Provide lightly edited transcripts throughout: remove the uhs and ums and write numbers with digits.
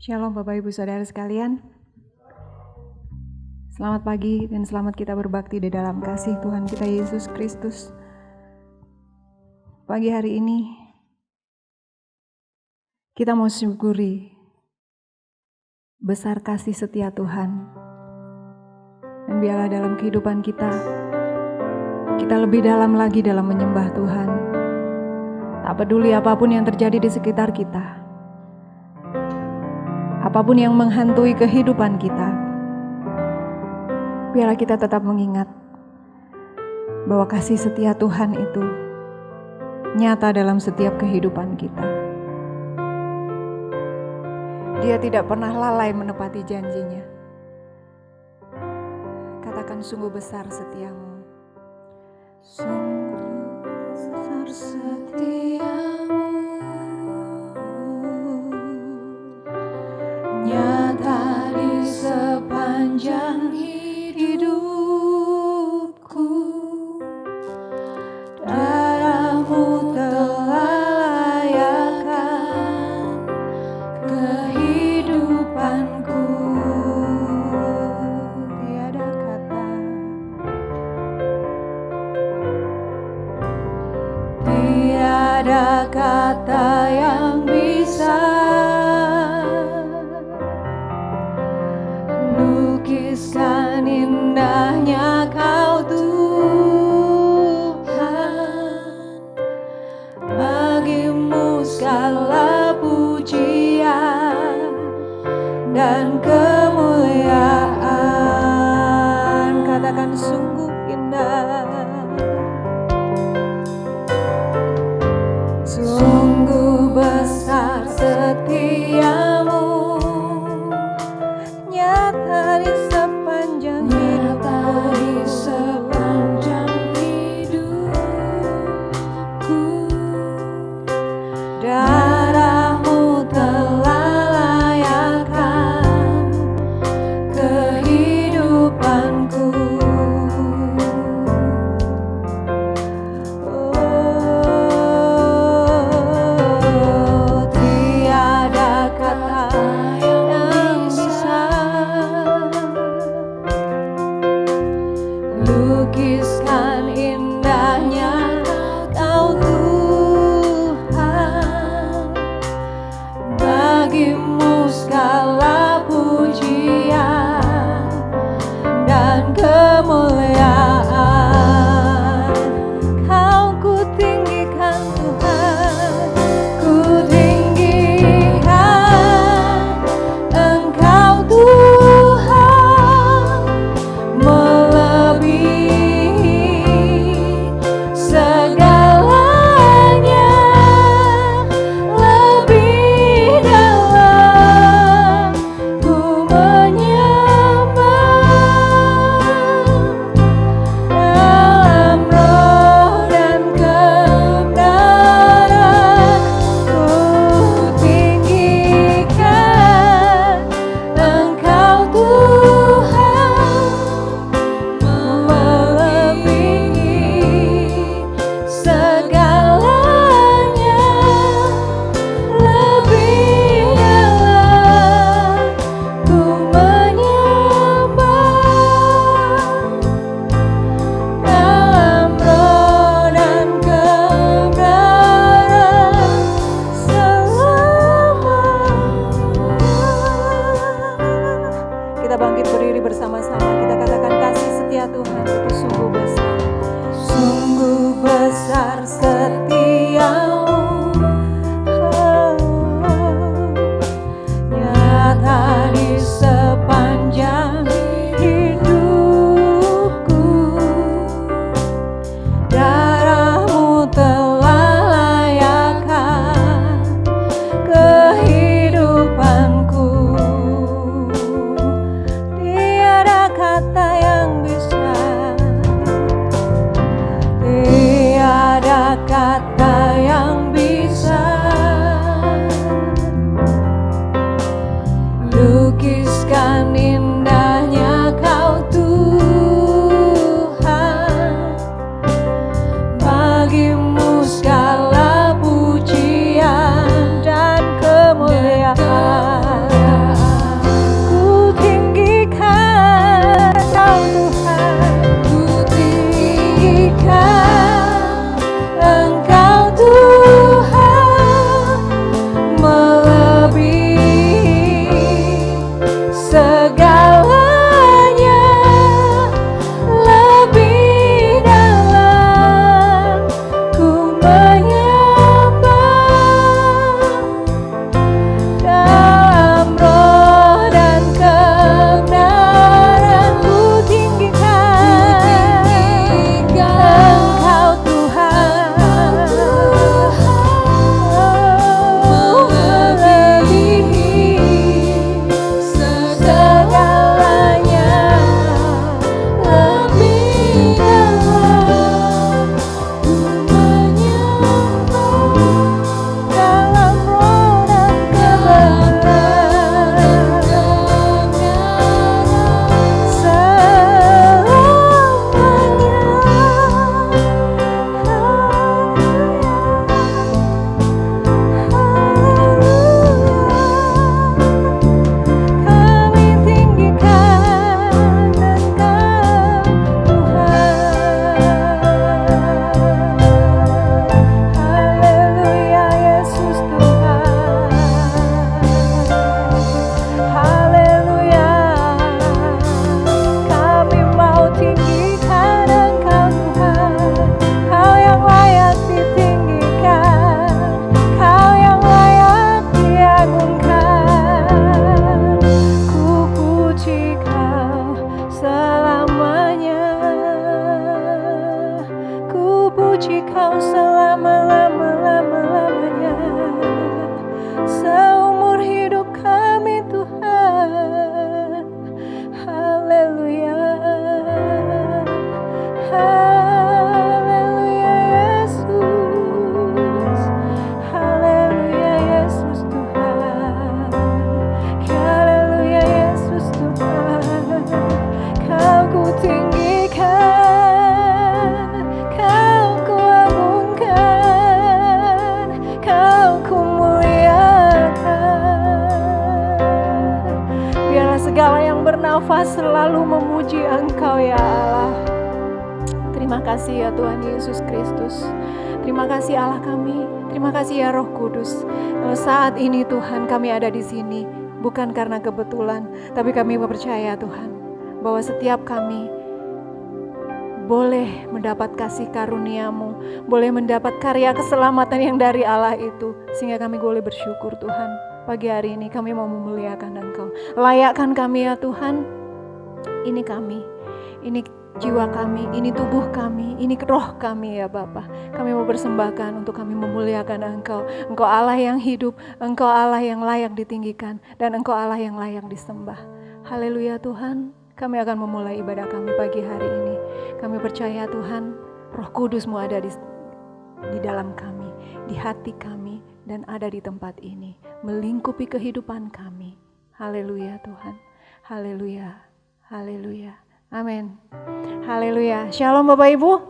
Shalom Bapak Ibu Saudara sekalian. Selamat pagi dan selamat kita berbakti di dalam kasih Tuhan kita Yesus Kristus. Pagi hari ini kita mau syukuri besar kasih setia Tuhan. Dan biarlah dalam kehidupan kita lebih dalam lagi dalam menyembah Tuhan. Tak peduli apapun yang terjadi di sekitar kita. Apapun yang menghantui kehidupan kita, biarlah kita tetap mengingat bahwa kasih setia Tuhan itu nyata dalam setiap kehidupan kita. Dia tidak pernah lalai menepati janjinya. Katakan, sungguh besar setiamu. Sungguh besar setiamu, nyata di sepanjang hidupku. Darahmu telah layakkan kehidupanku. Tiada kata yang bisa lukiskan indahnya Kau Tuhan. Bagimu segala pujian dan kemuliaan. Katakan, sungguh indah, sungguh besar setiamu, nyata di sepanjang hidupku. Darahmu telah layakkan kehidupanku. Tiada kata yang bisa lukiskan indahnya Kau Tuhan. Bagimu segala pujian dan kemuliaan. Kau ku tinggikan Tuhan, ku tinggikan Engkau Tuhan, melebihi Terima kasih ya Tuhan Yesus Kristus. Terima kasih Allah kami. Terima kasih ya Roh Kudus. Kalau saat ini Tuhan kami ada di sini bukan karena kebetulan, tapi kami percaya Tuhan bahwa setiap kami boleh mendapat kasih karunia-Mu, boleh mendapat karya keselamatan yang dari Allah itu, sehingga kami boleh bersyukur Tuhan. Pagi hari ini kami mau memuliakan Engkau. Layakkan kami ya Tuhan. Ini kami, ini jiwa kami, ini tubuh kami, ini roh kami ya Bapa. Kami mau persembahkan untuk kami memuliakan Engkau. Engkau Allah yang hidup, Engkau Allah yang layak ditinggikan, dan Engkau Allah yang layak disembah. Haleluya Tuhan. Kami akan memulai ibadah kami pagi hari ini. Kami percaya Tuhan, Roh Kudus-Mu ada di dalam kami, di hati kami, dan ada di tempat ini, melingkupi kehidupan kami. Haleluya Tuhan. Haleluya. Haleluya. Amin. Haleluya. Shalom Bapak Ibu.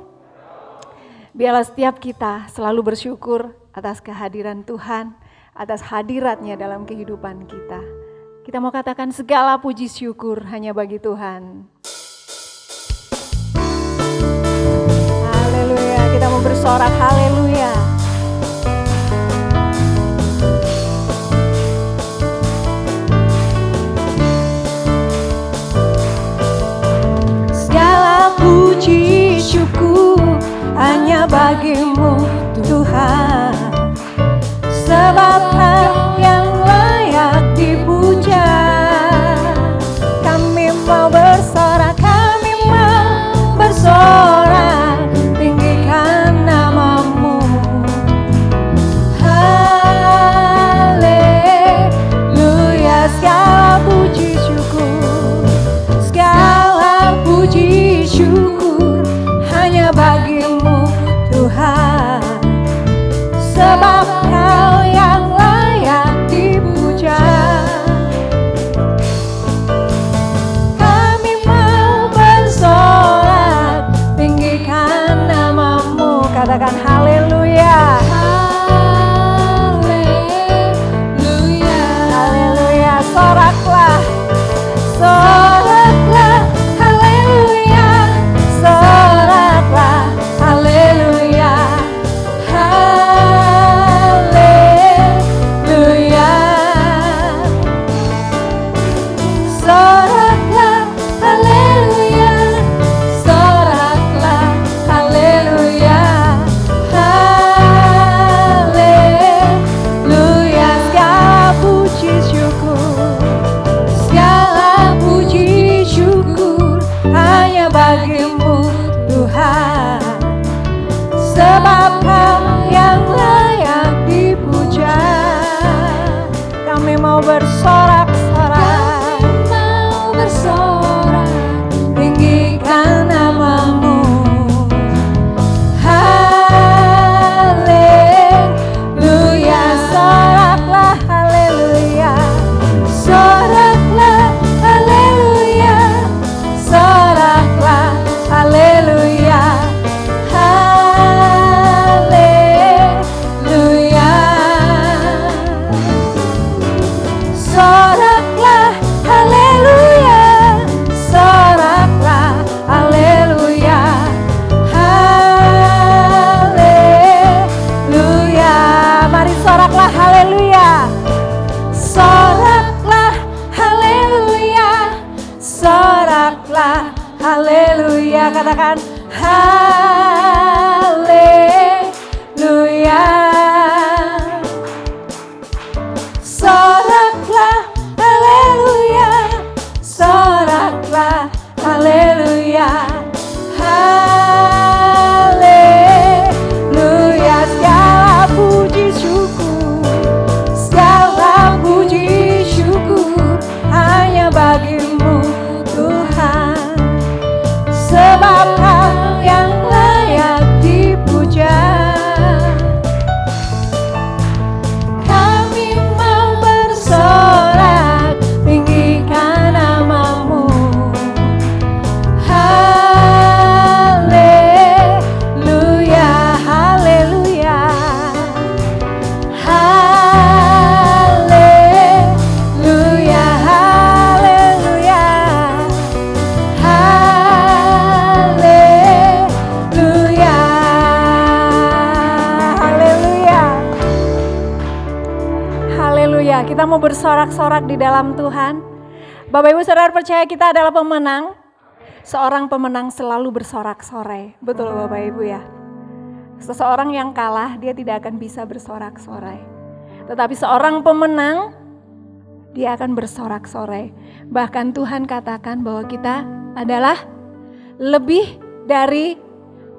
Biarlah setiap kita selalu bersyukur atas kehadiran Tuhan, atas hadiratnya dalam kehidupan kita. Kita mau katakan segala puji syukur hanya bagi Tuhan. Haleluya. Kita mau bersorak haleluya. Segala puji syukur hanya bagi-Mu Tuhan. Sebab Engkau yang layak dipuja. Kami mau bersorak, kami mau bersorak, tinggikan nama-Mu. Haleluya. Segala puji syukur, segala puji syukur hanya bagi-Mu Tuhan. Sebab Engkau yang layak dipuja. Kami mau bersorak, tinggikan nama-Mu. Katakan haleluya. Haleluya. Haleluya. Soraklah. Soraklah. Haleluya. Soraklah. Haleluya. Haleluya. Soraklah, haleluya. Soraklah, haleluya. Haleluya. Segala puji syukur, segala puji syukur hanya bagi-Mu Tuhan. Sebab Engkau yang layak dipuja. Kami mau bersorak-sorak, mau bersorak, tinggikan nama-Mu. Haleluya. Soraklah, haleluya. Soraklah, haleluya. Soraklah, haleluya. Haleluya. Soraklah, haleluya. Soraklah, haleluya. Haleluya. Mari soraklah, haleluya. Soraklah, haleluya. Soraklah, haleluya. Katakan haleluya. Soraklah, haleluya. Soraklah, haleluya. Haleluya. Segala puji syukur, segala puji syukur hanya bagi-Mu Tuhan. Sebab Engkau yang layak dipuja. Kami mau bersorak, tinggikan nama-Mu. Haleluya. Kita mau bersorak-sorak di dalam Tuhan. Bapak Ibu Saudara percaya kita adalah pemenang. Seorang pemenang selalu bersorak-sorai. Betul Bapak Ibu ya. Seseorang yang kalah dia tidak akan bisa bersorak-sorai. Tetapi seorang pemenang dia akan bersorak-sorai. Bahkan Tuhan katakan bahwa kita adalah lebih dari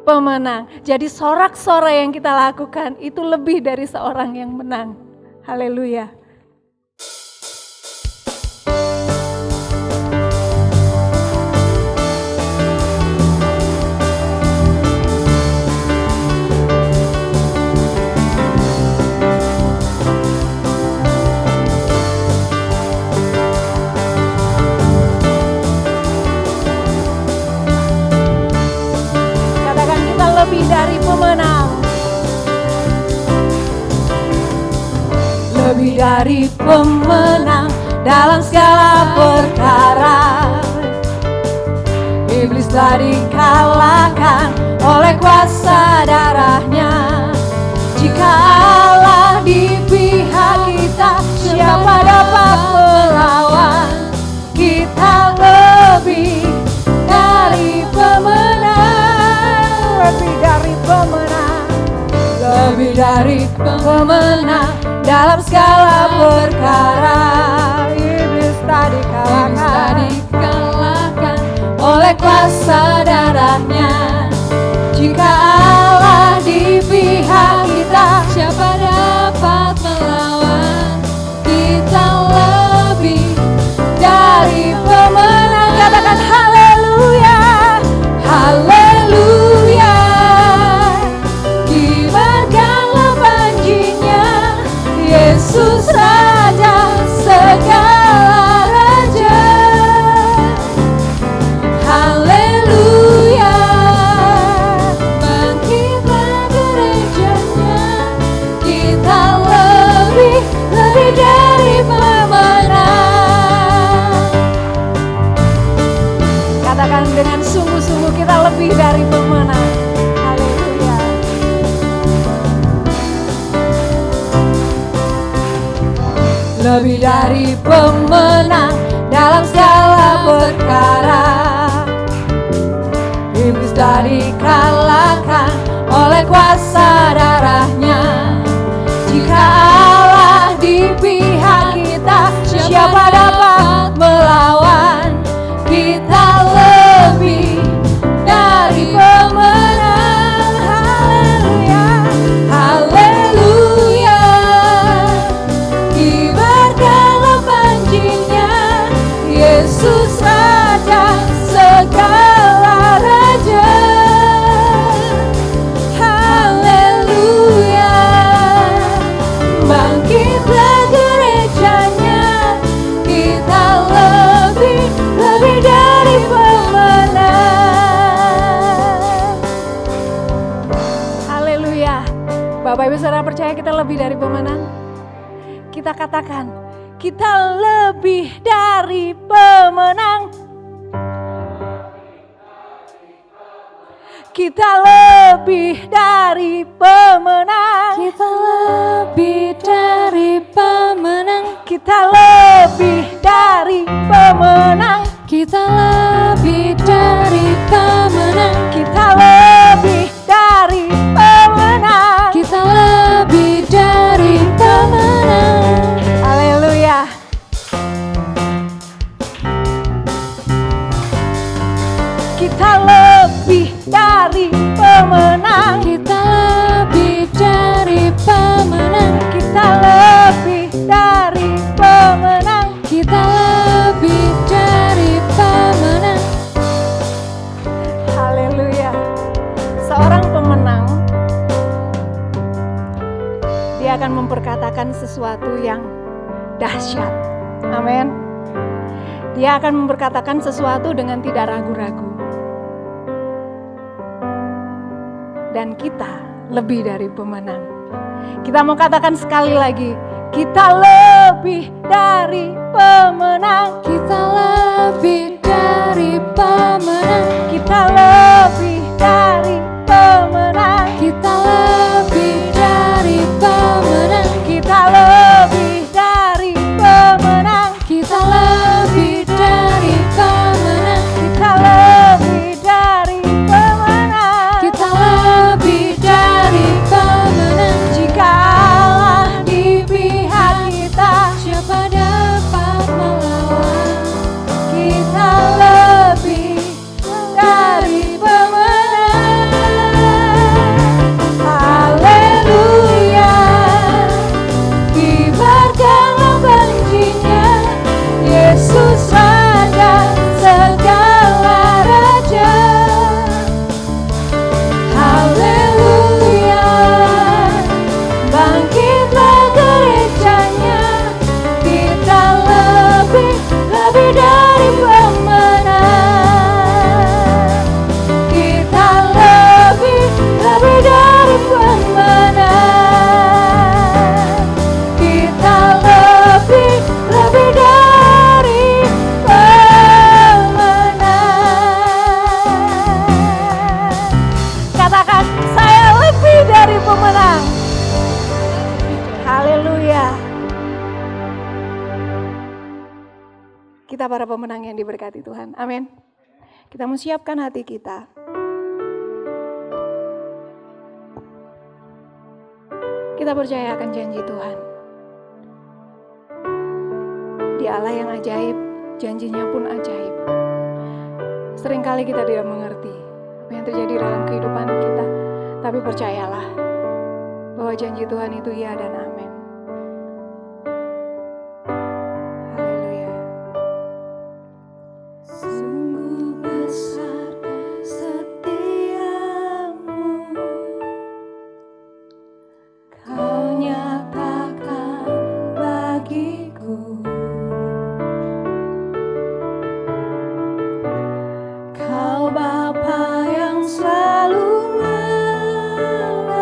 pemenang. Jadi sorak-sorai yang kita lakukan itu lebih dari seorang yang menang. Haleluya. Lebih dari pemenang. Lebih dari pemenang dalam segala perkara. Iblis telah dikalahkan oleh kuasa darahnya. Jika Allah di pihak kita, siapa dapat melawan? Kita lebih dari pemenang. Lebih dari pemenang, lebih dari pemenang dalam segala perkara. Iblis tak dikalahkan oleh kuasa darahnya. Jika Allah di pihak kita, siapa dapat melawan? Kita lebih dari pemenang. Katakan haleluya, haleluya. Yesus Raja segala raja. Haleluya. Bangkitlah gerejanya. Kita lebih dari pemenang. Katakan dengan sungguh-sungguh kita lebih dari pemenang. Haleluya. Lebih dari pemenang dalam segala perkara. Iblis telah dikalahkan oleh kuasa darahnya. Jika Allah di pihak kita, siapa dapat melawan? Kita lebih dari pemenang. Haleluya, haleluya. Yesus Raja segala raja. Haleluya. Bangkitlah gerejanya. Kita lebih dari pemenang. Haleluya. Bapak Ibu Saudara percaya kita lebih dari pemenang? Kita katakan kita lebih dari pemenang. Kita lebih dari pemenang. Kita lebih dari pemenang. Kita lebih dari pemenang. Kita lebih dari pemenang. Kita lebih dari pemenang. Kita lebih dari pemenang. Haleluya. Kita lebih dari pemenang. Kita lebih dari pemenang. Kita lebih dari pemenang. Kita lebih dari pemenang. Haleluya. Seorang pemenang, dia akan memperkatakan sesuatu yang dahsyat. Amin. Dia akan memperkatakan sesuatu dengan tidak ragu-ragu. Dan kita lebih dari pemenang. Kita mau katakan sekali lagi, kita lebih dari pemenang. Kita lebih dari pemenang. Kita lebih dari pemenang. Kita lebih dari pemenang. Kita lebih dari pemenang. kita para pemenang yang diberkati Tuhan. Amin. Kita mau siapkan hati kita. Kita percaya akan janji Tuhan. Dia Allah yang ajaib, janjinya pun ajaib. Seringkali kita tidak mengerti apa yang terjadi dalam kehidupan kita, tapi percayalah bahwa janji Tuhan itu ya dan amin. Haleluya. Sungguh besar setiamu, Kau nyatakan bagiku. Kau Bapa yang selalu mengerti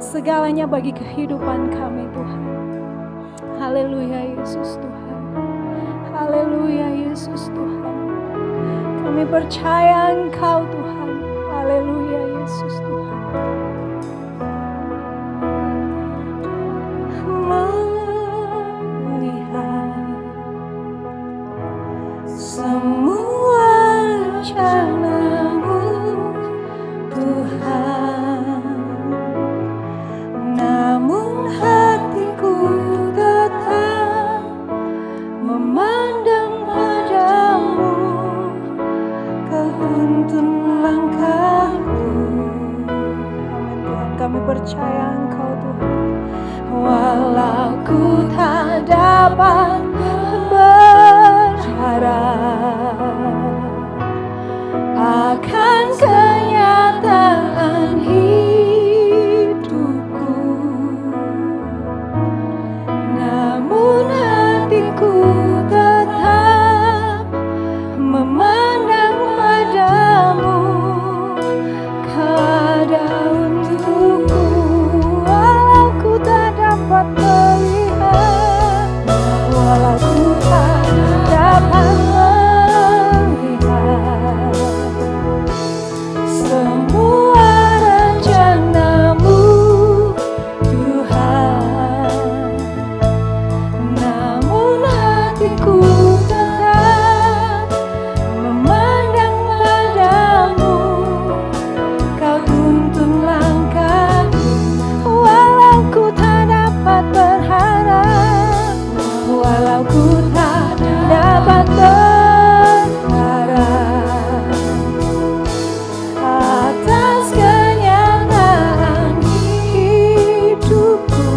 segalanya bagi kehidupan kami Tuhan. Haleluya Yesus Tuhan. Haleluya Yesus Tuhan. Kami percaya Engkau Tuhan. Haleluya Yesus Tuhan. Melihat semua rencana-Mu Tuhan, namun hatiku tetap memandang padamu. Kau tuntun langkahku. Amin Tuhan, kami percaya Engkau Tuhan. Walau ku tak dapat berharap akan kenyataan hidupku, namun hatiku tetap memandang padamu. Kau ada untukku, walau ku tak dapat melihat, walau ku tak dapat melihat semua rencana-Mu Tuhan, namun hatiku tetap memandang padamu. Kau tuntun langkahku, walau ku tak dapat berharap, walau ku tak dapat berharap atas kenyataan hidupku,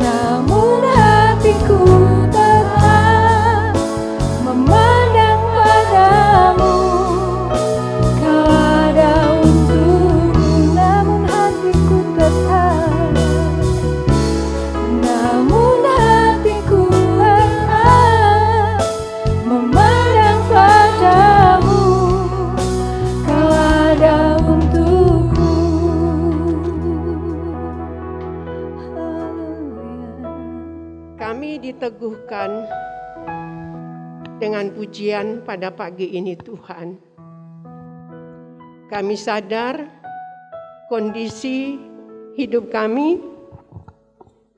namun hatiku tetap memandang padamu. Kau ada untukku, namun hatiku tetap, namun hatiku tetap memandang padamu. Kau ada untukku. Kami diteguhkan dengan pujian pada pagi ini Tuhan. Kami sadar kondisi hidup kami,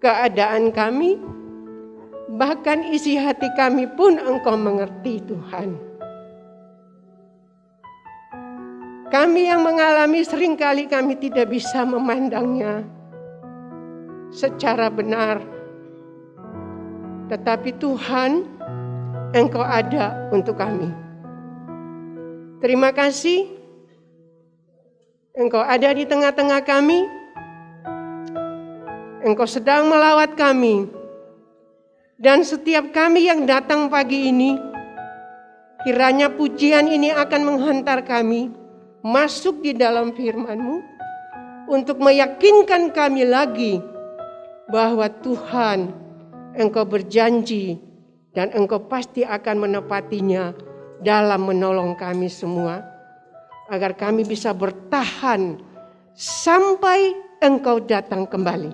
keadaan kami, bahkan isi hati kami pun Engkau mengerti Tuhan. Kami yang mengalami seringkali kami tidak bisa memandangnya secara benar. Tetapi Tuhan, Engkau ada untuk kami. Terima kasih, Engkau ada di tengah-tengah kami. Engkau sedang melawat kami. Dan setiap kami yang datang pagi ini, kiranya pujian ini akan menghantar kami masuk di dalam firman-Mu untuk meyakinkan kami lagi bahwa Tuhan, Engkau berjanji dan Engkau pasti akan menepatinya dalam menolong kami semua, agar kami bisa bertahan sampai Engkau datang kembali.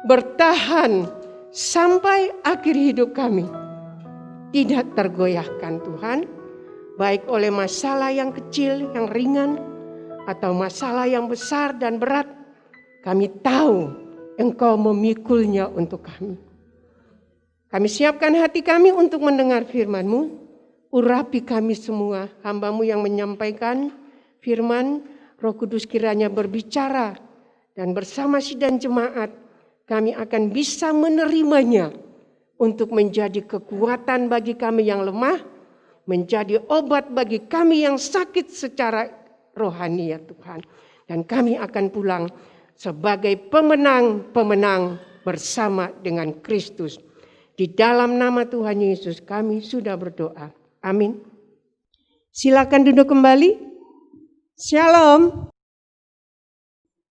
Bertahan sampai akhir hidup kami. Tidak tergoyahkan Tuhan, baik oleh masalah yang kecil, yang ringan, atau masalah yang besar dan berat. Kami tahu Engkau memikulnya untuk kami. Kami siapkan hati kami untuk mendengar firman-Mu. Urapi kami semua, hamba-Mu yang menyampaikan firman. Roh Kudus kiranya berbicara, dan bersama sidang jemaat kami akan bisa menerimanya untuk menjadi kekuatan bagi kami yang lemah, menjadi obat bagi kami yang sakit secara rohani ya Tuhan. Dan kami akan pulang sebagai pemenang-pemenang bersama dengan Kristus. Di dalam nama Tuhan Yesus kami sudah berdoa. Amin. Silakan duduk kembali. Shalom.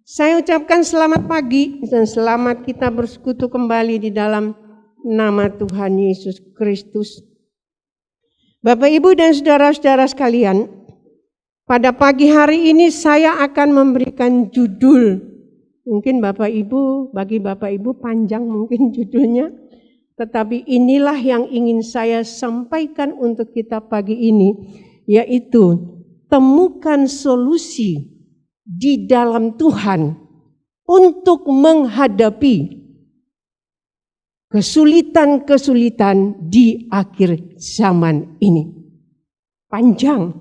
Saya ucapkan selamat pagi dan selamat kita bersekutu kembali di dalam nama Tuhan Yesus Kristus. Bapak, Ibu dan saudara-saudara sekalian, Pada pagi hari ini saya akan memberikan judul. Mungkin bagi Bapak Ibu panjang mungkin judulnya. Tetapi inilah yang ingin saya sampaikan untuk kita pagi ini. Yaitu temukan solusi di dalam Tuhan untuk menghadapi kesulitan-kesulitan di akhir zaman ini. Panjang,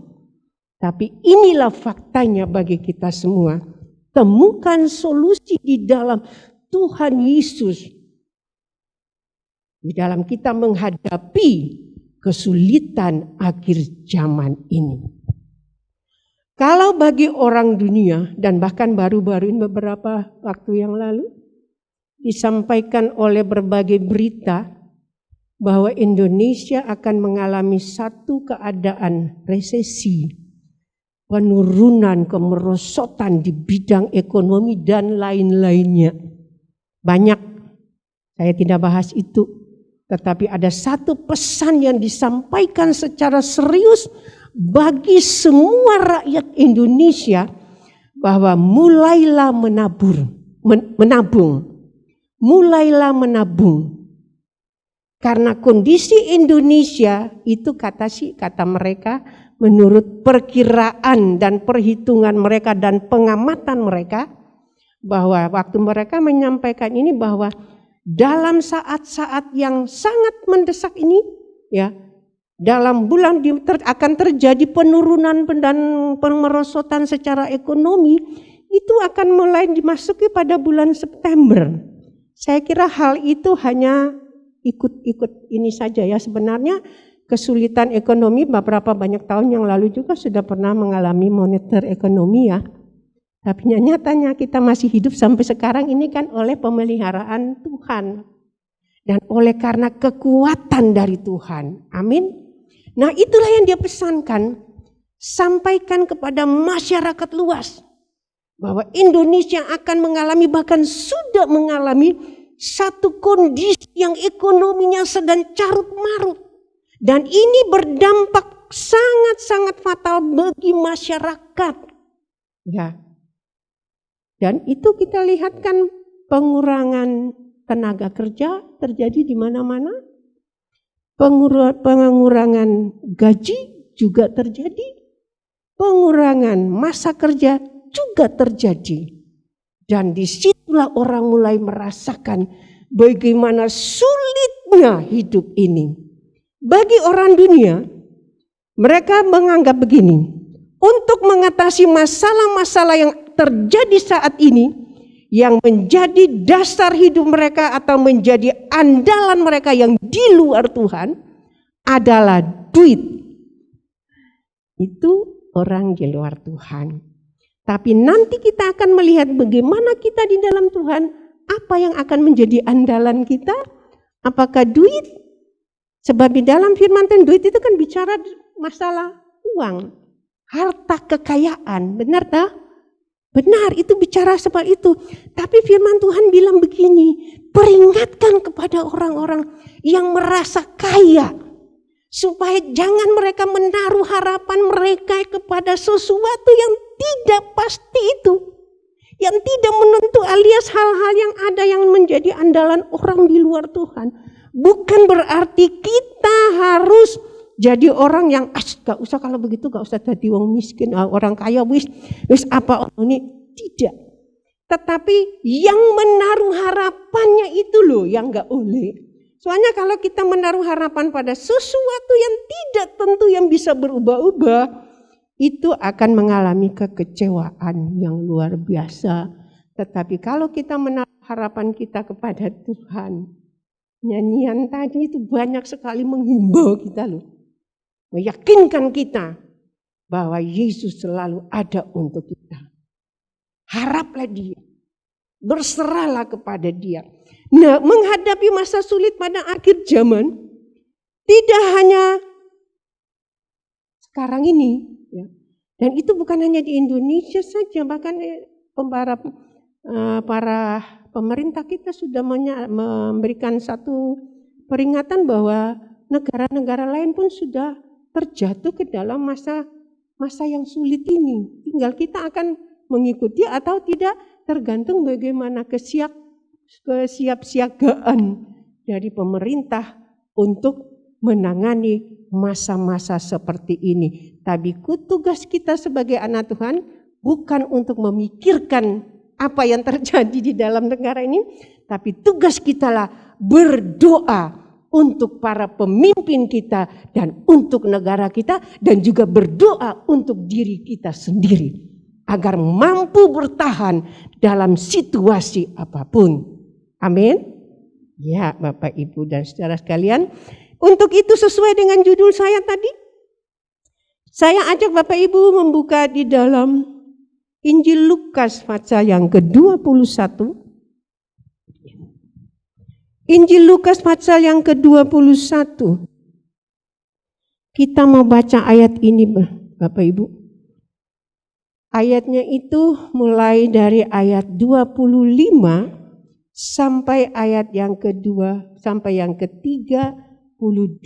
tapi inilah faktanya bagi kita semua. Temukan solusi di dalam Tuhan Yesus. Di dalam kita menghadapi kesulitan akhir zaman ini. Kalau bagi orang dunia, dan bahkan baru-baru ini beberapa waktu yang lalu, disampaikan oleh berbagai berita bahwa Indonesia akan mengalami satu keadaan resesi, penurunan, kemerosotan di bidang ekonomi dan lain-lainnya. Banyak, saya tidak bahas itu, tetapi ada satu pesan yang disampaikan secara serius bagi semua rakyat Indonesia bahwa mulailah menabung. Mulailah menabung. Karena kondisi Indonesia itu kata mereka menurut perkiraan dan perhitungan mereka dan pengamatan mereka bahwa waktu mereka menyampaikan ini bahwa dalam saat-saat yang sangat mendesak ini ya dalam bulan akan terjadi penurunan dan pemerosotan secara ekonomi itu akan mulai dimasuki pada bulan September. Saya kira hal itu hanya ikut-ikut ini saja ya. Sebenarnya kesulitan ekonomi beberapa banyak tahun yang lalu juga sudah pernah mengalami moneter ekonomi ya. Tapi nyatanya kita masih hidup sampai sekarang ini kan oleh pemeliharaan Tuhan. Dan oleh karena kekuatan dari Tuhan. Amin. Nah itulah yang dia pesankan. Sampaikan kepada masyarakat luas. Bahwa Indonesia akan mengalami bahkan sudah mengalami satu kondisi yang ekonominya sedang carut marut. Dan ini berdampak sangat-sangat fatal bagi masyarakat. Ya. Dan itu kita lihat kan pengurangan tenaga kerja terjadi di mana-mana. Pengurangan gaji juga terjadi. Pengurangan masa kerja juga terjadi. Dan disitulah orang mulai merasakan bagaimana sulitnya hidup ini. Bagi orang dunia, mereka menganggap begini, untuk mengatasi masalah-masalah yang terjadi saat ini, yang menjadi dasar hidup mereka atau menjadi andalan mereka yang di luar Tuhan, adalah duit. Itu orang di luar Tuhan. Tapi nanti kita akan melihat bagaimana kita di dalam Tuhan, apa yang akan menjadi andalan kita, apakah duit? Sebab di dalam firman Tuhan duit itu kan bicara masalah uang, harta kekayaan, benar tak? Benar, itu bicara seperti itu. Tapi firman Tuhan bilang begini, peringatkan kepada orang-orang yang merasa kaya, supaya jangan mereka menaruh harapan mereka kepada sesuatu yang tidak pasti itu. Yang tidak menentu alias hal-hal yang ada yang menjadi andalan orang di luar Tuhan. Bukan berarti kita harus jadi orang yang gak usah kalau begitu gak usah jadi orang miskin, orang kaya wis apa ini. Tidak. Tetapi yang menaruh harapannya itu loh yang gak boleh. Soalnya kalau kita menaruh harapan pada sesuatu yang tidak tentu yang bisa berubah-ubah, itu akan mengalami kekecewaan yang luar biasa. Tetapi kalau kita menaruh harapan kita kepada Tuhan, nyanyian tadi itu banyak sekali menghimbau kita loh. Meyakinkan kita bahwa Yesus selalu ada untuk kita. Haraplah Dia. Berserahlah kepada Dia. Nah, menghadapi masa sulit pada akhir zaman tidak hanya sekarang ini, ya. Dan itu bukan hanya di Indonesia saja, bahkan para pemerintah kita sudah memberikan satu peringatan bahwa negara-negara lain pun sudah terjatuh ke dalam masa masa yang sulit ini. Tinggal kita akan mengikuti atau tidak, tergantung bagaimana kesiapsiagaan dari pemerintah untuk menangani masa-masa seperti ini. Tapi tugas kita sebagai anak Tuhan bukan untuk memikirkan apa yang terjadi di dalam negara ini, tapi tugas kita lah berdoa untuk para pemimpin kita dan untuk negara kita, dan juga berdoa untuk diri kita sendiri agar mampu bertahan dalam situasi apapun. Amin. Ya, Bapak, Ibu, dan saudara sekalian, untuk itu sesuai dengan judul saya tadi, saya ajak Bapak Ibu membuka di dalam Injil Lukas pasal yang ke-21. Injil Lukas pasal yang ke-21. Kita mau baca ayat ini, Bapak Ibu. Ayatnya itu mulai dari ayat 25 sampai ayat yang kedua sampai yang ke-32.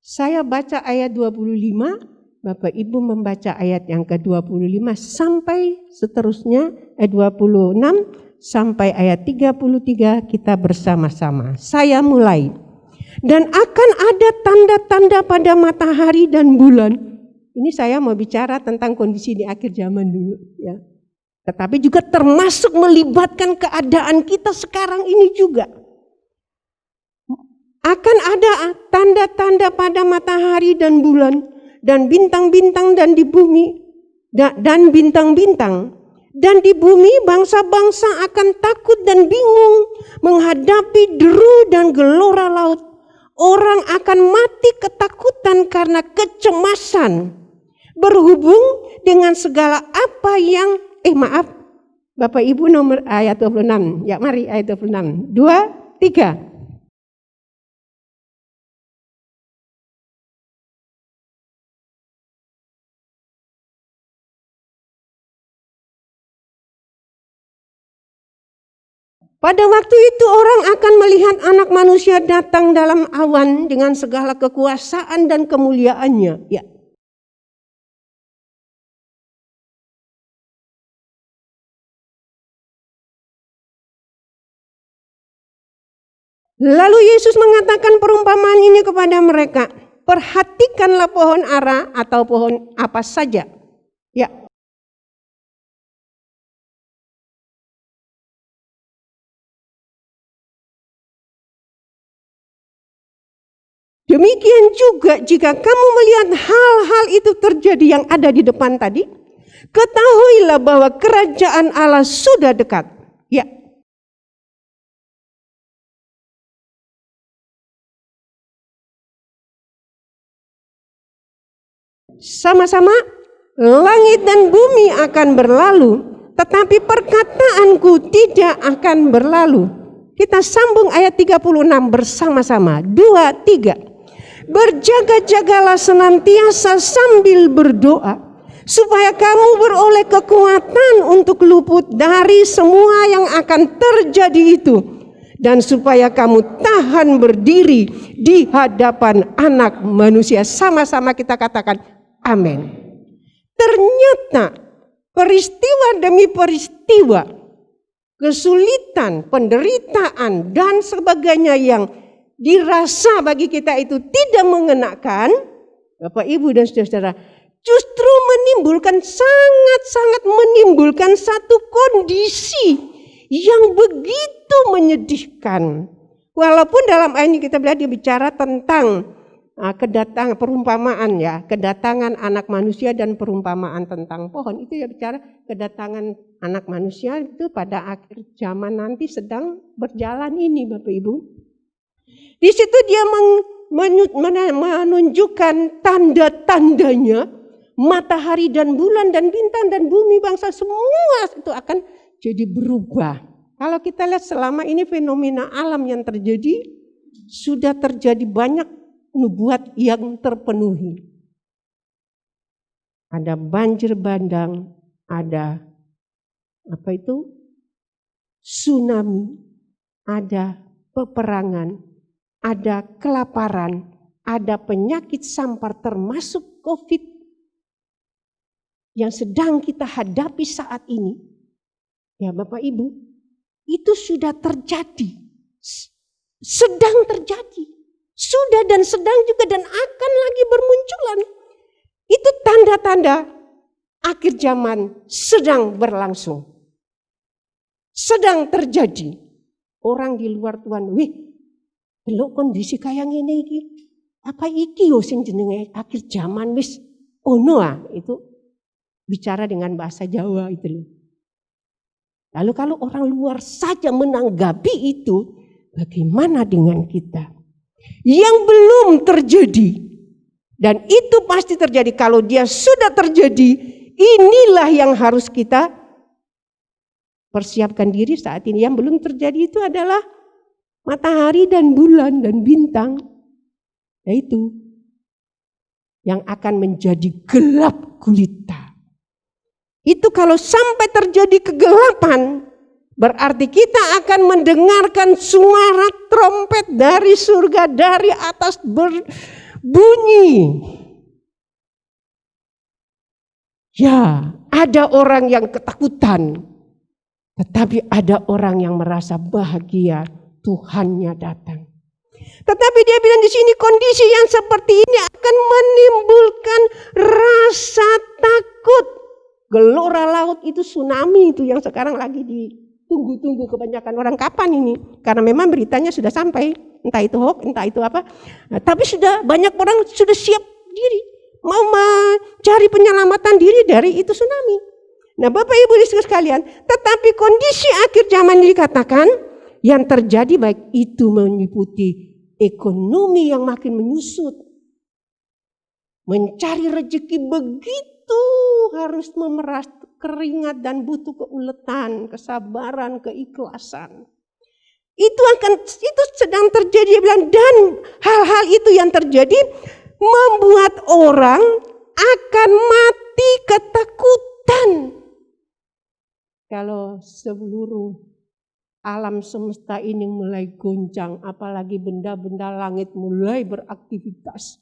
Saya baca ayat 25, Bapak Ibu membaca ayat yang ke-25 sampai seterusnya ayat 26 sampai ayat 33, kita bersama-sama. Saya mulai. Dan akan ada tanda-tanda pada matahari dan bulan. Ini saya mau bicara tentang kondisi di akhir zaman dulu, ya. Tetapi juga termasuk melibatkan keadaan kita sekarang ini juga. Akan ada tanda-tanda pada matahari dan bulan dan bintang-bintang dan di bumi dan bintang-bintang. Dan di bumi bangsa-bangsa akan takut dan bingung menghadapi deru dan gelora laut. Orang akan mati ketakutan karena kecemasan berhubung dengan segala apa yang Bapak Ibu nomor ayat 26. Ya, mari ayat 26. 2, 3. Pada waktu itu orang akan melihat Anak Manusia datang dalam awan dengan segala kekuasaan dan kemuliaannya. Ya. Lalu Yesus mengatakan perumpamaan ini kepada mereka. Perhatikanlah pohon ara atau pohon apa saja. Ya. Demikian juga jika kamu melihat hal-hal itu terjadi yang ada di depan tadi, ketahuilah bahwa kerajaan Allah sudah dekat. Ya. Sama-sama, langit dan bumi akan berlalu, tetapi perkataanku tidak akan berlalu. Kita sambung ayat 36 bersama-sama. 2, 3. Berjaga-jagalah senantiasa sambil berdoa, supaya kamu beroleh kekuatan untuk luput dari semua yang akan terjadi itu, dan supaya kamu tahan berdiri di hadapan Anak Manusia. Sama-sama kita katakan amin. Ternyata peristiwa demi peristiwa, kesulitan, penderitaan, dan sebagainya yang dirasa bagi kita itu tidak mengenakan, Bapak, Ibu, dan saudara-saudara, justru sangat-sangat menimbulkan satu kondisi yang begitu menyedihkan. Walaupun dalam ayat ini kita lihat dia bicara tentang kedatangan perumpamaan, ya, kedatangan Anak Manusia dan perumpamaan tentang pohon. Itu ya bicara kedatangan Anak Manusia itu pada akhir zaman nanti sedang berjalan ini, Bapak Ibu. Di situ dia menunjukkan tanda-tandanya, matahari dan bulan dan bintang dan bumi bangsa semua itu akan jadi berubah. Kalau kita lihat selama ini fenomena alam yang terjadi, sudah terjadi banyak nubuat yang terpenuhi. Ada banjir bandang, ada tsunami, ada peperangan, ada kelaparan, ada penyakit sampar termasuk COVID. yang sedang kita hadapi saat ini, ya Bapak Ibu, itu sudah terjadi. Sedang terjadi. Sudah dan sedang juga dan akan lagi bermunculan. Itu tanda-tanda akhir zaman sedang berlangsung. Sedang terjadi. Orang di luar Tuhan, delok kondisi kayak ngene iki. Apa iki yo sing jenenge akhir zaman wis ono itu bicara dengan bahasa Jawa itu loh. Lalu kalau orang luar saja menanggapi itu, bagaimana dengan kita? Yang belum terjadi. Dan itu pasti terjadi. Kalau dia sudah terjadi, inilah yang harus kita persiapkan diri saat ini. Yang belum terjadi itu adalah matahari dan bulan dan bintang. Yaitu yang akan menjadi gelap gulita. Itu kalau sampai terjadi kegelapan, berarti kita akan mendengarkan suara trompet dari surga, dari atas berbunyi. Ya, ada orang yang ketakutan, tetapi ada orang yang merasa bahagia Tuhannya datang. Tetapi dia bilang di sini kondisi yang seperti ini akan menimbulkan rasa takut. Gelora laut itu tsunami itu yang sekarang lagi ditunggu-tunggu kebanyakan orang kapan ini. Karena memang beritanya sudah sampai, entah itu hoax, entah itu apa. Nah, tapi sudah banyak orang sudah siap diri. Mau mencari penyelamatan diri dari itu tsunami. Nah Bapak Ibu sekalian, tetapi kondisi akhir zaman ini dikatakan yang terjadi baik itu meliputi ekonomi yang makin menyusut. Mencari rezeki begitu harus memeras keringat dan butuh keuletan, kesabaran, keikhlasan. Itu sedang terjadi, dia bilang, dan hal-hal itu yang terjadi membuat orang akan mati ketakutan. Kalau seluruh alam semesta ini mulai goncang, apalagi benda-benda langit mulai beraktivitas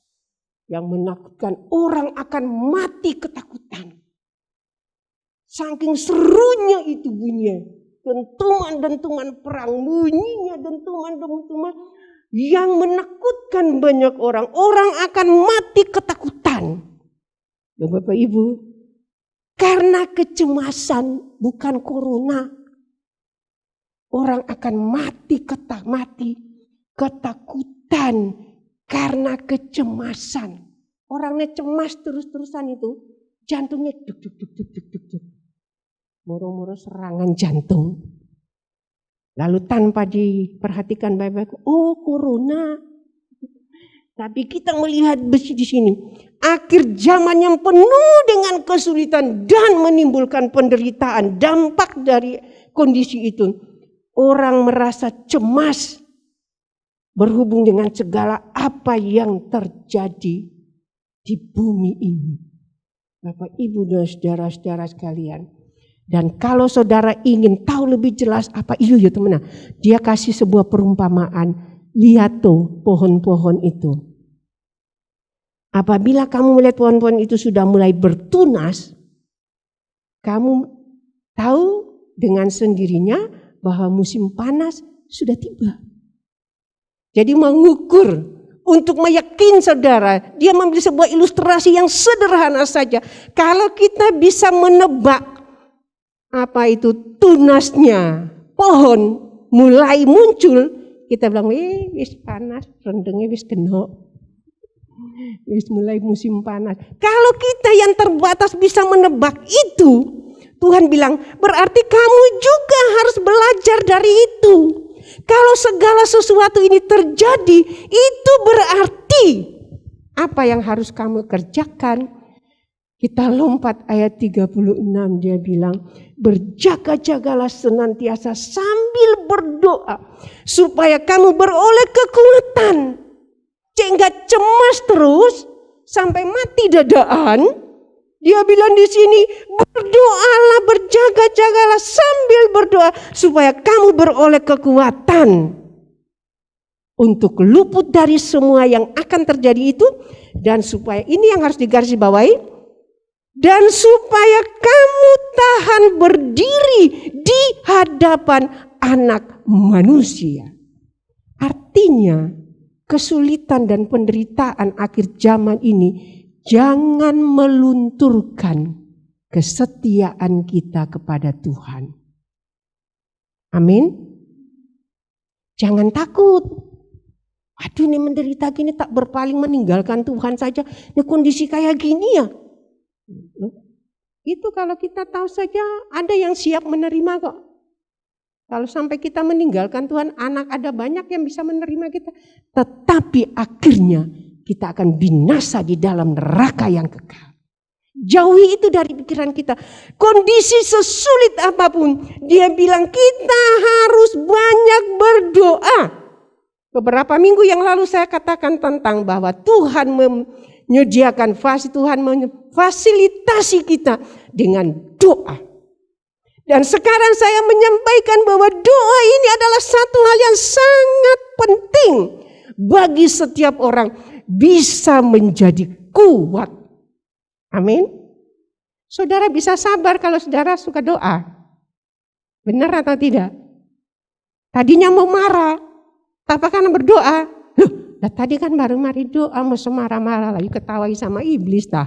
yang menakutkan, orang akan mati ketakutan. Saking serunya itu bunyinya, dentuman-dentuman perang, bunyinya dentuman-dentuman yang menakutkan banyak orang. Orang akan mati ketakutan. Ya Bapak Ibu, karena kecemasan bukan corona. Orang akan mati ketakutan karena kecemasan. Orangnya cemas terus-terusan itu, jantungnya duk. Moro-moro serangan jantung. Lalu tanpa diperhatikan baik-baik, oh corona. Tapi kita melihat di sini, akhir zaman yang penuh dengan kesulitan dan menimbulkan penderitaan, dampak dari kondisi itu. Orang merasa cemas berhubung dengan segala apa yang terjadi di bumi ini. Bapak, Ibu dan saudara-saudara sekalian. Dan kalau saudara ingin tahu lebih jelas apa itu ya teman, dia kasih sebuah perumpamaan. Lihat tuh pohon-pohon itu. Apabila kamu melihat pohon-pohon itu sudah mulai bertunas, kamu tahu dengan sendirinya bahwa musim panas sudah tiba. Jadi mengukur untuk meyakinkan saudara, dia memberi sebuah ilustrasi yang sederhana saja. Kalau kita bisa menebak apa itu tunasnya pohon mulai muncul, kita bilang, wis panas, rendengnya wis kena. Wis mulai musim panas. Kalau kita yang terbatas bisa menebak itu, Tuhan bilang, berarti kamu juga harus belajar dari itu. Kalau segala sesuatu ini terjadi, itu berarti apa yang harus kamu kerjakan? Kita lompat ayat 36, dia bilang, berjaga-jagalah senantiasa sambil berdoa, supaya kamu beroleh kekuatan. Sehingga cemas terus, sampai mati dadaan. Dia bilang di sini, berdoalah, berjaga-jagalah sambil berdoa supaya kamu beroleh kekuatan untuk luput dari semua yang akan terjadi itu, dan supaya ini yang harus digarisbawahi, dan supaya kamu tahan berdiri di hadapan Anak Manusia. Artinya, kesulitan dan penderitaan akhir zaman ini jangan melunturkan kesetiaan kita kepada Tuhan. Amin. Jangan takut. Aduh, ini menderita gini tak berpaling meninggalkan Tuhan saja. Ini kondisi kayak gini ya. Itu kalau kita tahu saja ada yang siap menerima kok. Kalau sampai kita meninggalkan Tuhan, ada banyak yang bisa menerima kita. Tetapi akhirnya kita akan binasa di dalam neraka yang kekal. Jauhi itu dari pikiran kita. Kondisi sesulit apapun, dia bilang kita harus banyak berdoa. Beberapa minggu yang lalu saya katakan tentang bahwa Tuhan menyediakan Tuhan memfasilitasi kita dengan doa. Dan sekarang saya menyampaikan bahwa doa ini adalah satu hal yang sangat penting bagi setiap orang bisa menjadi kuat. Amin. Saudara bisa sabar kalau saudara suka doa. Benar atau tidak? Tadinya mau marah, tapi karena berdoa. Loh, tadi kan baru mari doa, mau semarah-marah lagi ketawai sama iblis dah.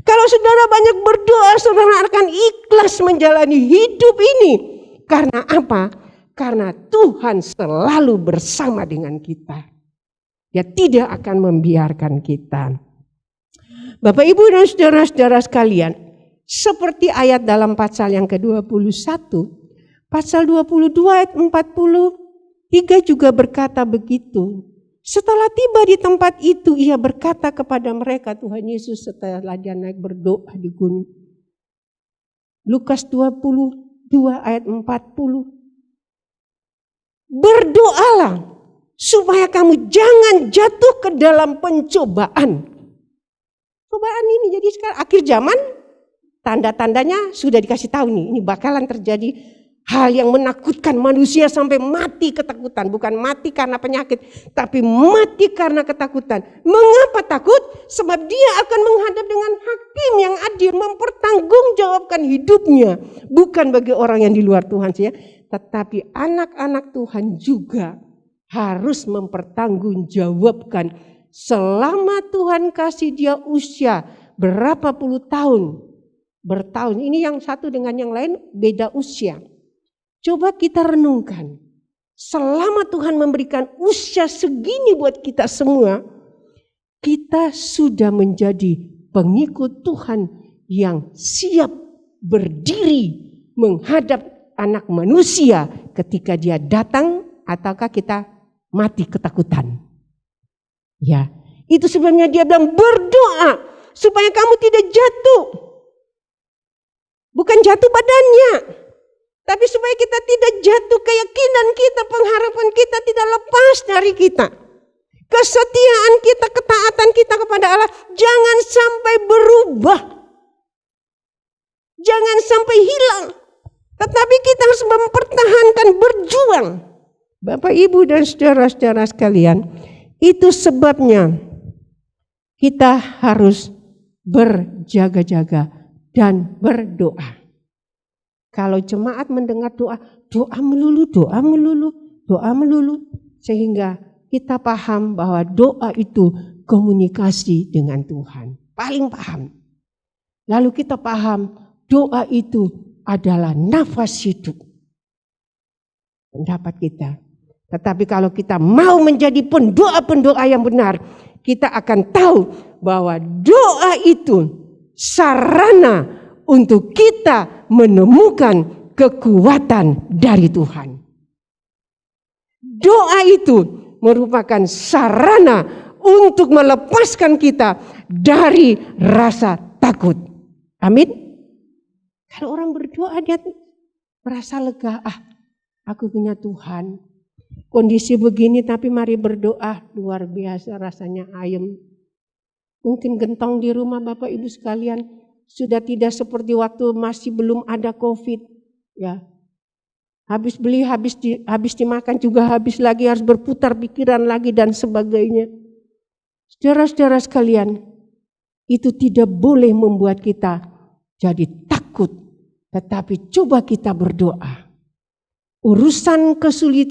Kalau saudara banyak berdoa, saudara akan ikhlas menjalani hidup ini. Karena apa? Karena Tuhan selalu bersama dengan kita. Dia tidak akan membiarkan kita. Bapak, Ibu, dan saudara-saudara sekalian, seperti ayat dalam pasal yang ke-21, pasal 22 ayat 43 juga berkata begitu. Setelah tiba di tempat itu, ia berkata kepada mereka, Tuhan Yesus setelah dia naik berdoa di gunung. Lukas 22 ayat 40. Berdoalah supaya kamu jangan jatuh ke dalam pencobaan. Cobaan ini jadi sekarang akhir zaman, tanda-tandanya sudah dikasih tahu nih, ini bakalan terjadi hal yang menakutkan manusia sampai mati ketakutan. Bukan mati karena penyakit, tapi mati karena ketakutan. Mengapa takut? Sebab dia akan menghadap dengan hakim yang adil, mempertanggungjawabkan hidupnya. Bukan bagi orang yang di luar Tuhan saja, tetapi anak-anak Tuhan juga harus mempertanggungjawabkan. Selama Tuhan kasih dia usia berapa puluh tahun, bertahun. Ini yang satu dengan yang lain beda usia. Coba kita renungkan, selama Tuhan memberikan usia segini buat kita semua, kita sudah menjadi pengikut Tuhan yang siap berdiri menghadap Anak Manusia ketika dia datang, ataukah kita mati ketakutan. Ya, itu sebabnya dia bilang berdoa supaya kamu tidak jatuh. Bukan jatuh badannya, tapi supaya kita tidak jatuh, keyakinan kita, pengharapan kita tidak lepas dari kita. Kesetiaan kita, ketaatan kita kepada Allah jangan sampai berubah. Jangan sampai hilang. Tetapi kita harus mempertahankan, berjuang. Bapak, Ibu, dan saudara-saudara sekalian, itu sebabnya kita harus berjaga-jaga dan berdoa. Kalau jemaat mendengar doa, doa melulu. Sehingga kita paham bahwa doa itu komunikasi dengan Tuhan. Paling paham. Lalu kita paham doa itu adalah nafas hidup. Pendapat kita. Tetapi kalau kita mau menjadi pendoa-pendoa yang benar, kita akan tahu bahwa doa itu sarana untuk kita menemukan kekuatan dari Tuhan. Doa itu merupakan sarana untuk melepaskan kita dari rasa takut. Amin. Kalau orang berdoa dia merasa lega, aku punya Tuhan. Kondisi begini tapi mari berdoa, luar biasa rasanya ayem. Mungkin gentong di rumah Bapak Ibu sekalian sudah tidak seperti waktu masih belum ada COVID, ya. Habis beli, habis dimakan juga habis lagi, harus berputar pikiran lagi dan sebagainya. Saudara-saudara sekalian, itu tidak boleh membuat kita jadi takut. Tetapi coba kita berdoa. Urusan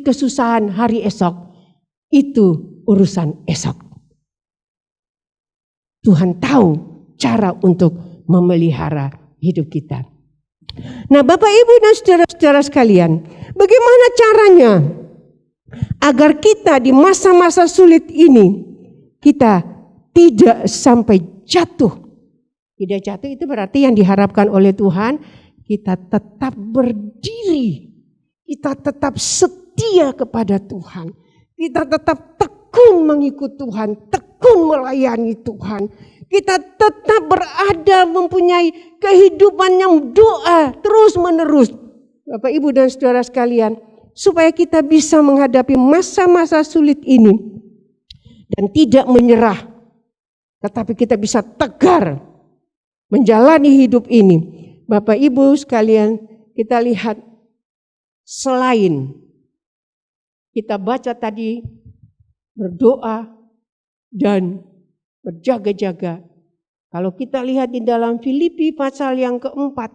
kesusahan hari esok itu urusan esok. Tuhan tahu cara untuk memelihara hidup kita. Nah, Bapak Ibu dan saudara-saudara sekalian, bagaimana caranya agar kita di masa-masa sulit ini kita tidak sampai jatuh. Tidak jatuh itu berarti yang diharapkan oleh Tuhan, kita tetap berdiri. Kita tetap setia kepada Tuhan. Kita tetap tekun mengikut Tuhan, tekun melayani Tuhan. Kita tetap berada mempunyai kehidupan yang doa terus menerus. Bapak Ibu dan saudara sekalian, supaya kita bisa menghadapi masa-masa sulit ini dan tidak menyerah, tetapi kita bisa tegar menjalani hidup ini. Bapak Ibu sekalian, kita lihat selain kita baca tadi berdoa dan berjaga-jaga. Kalau kita lihat di dalam Filipi pasal yang keempat,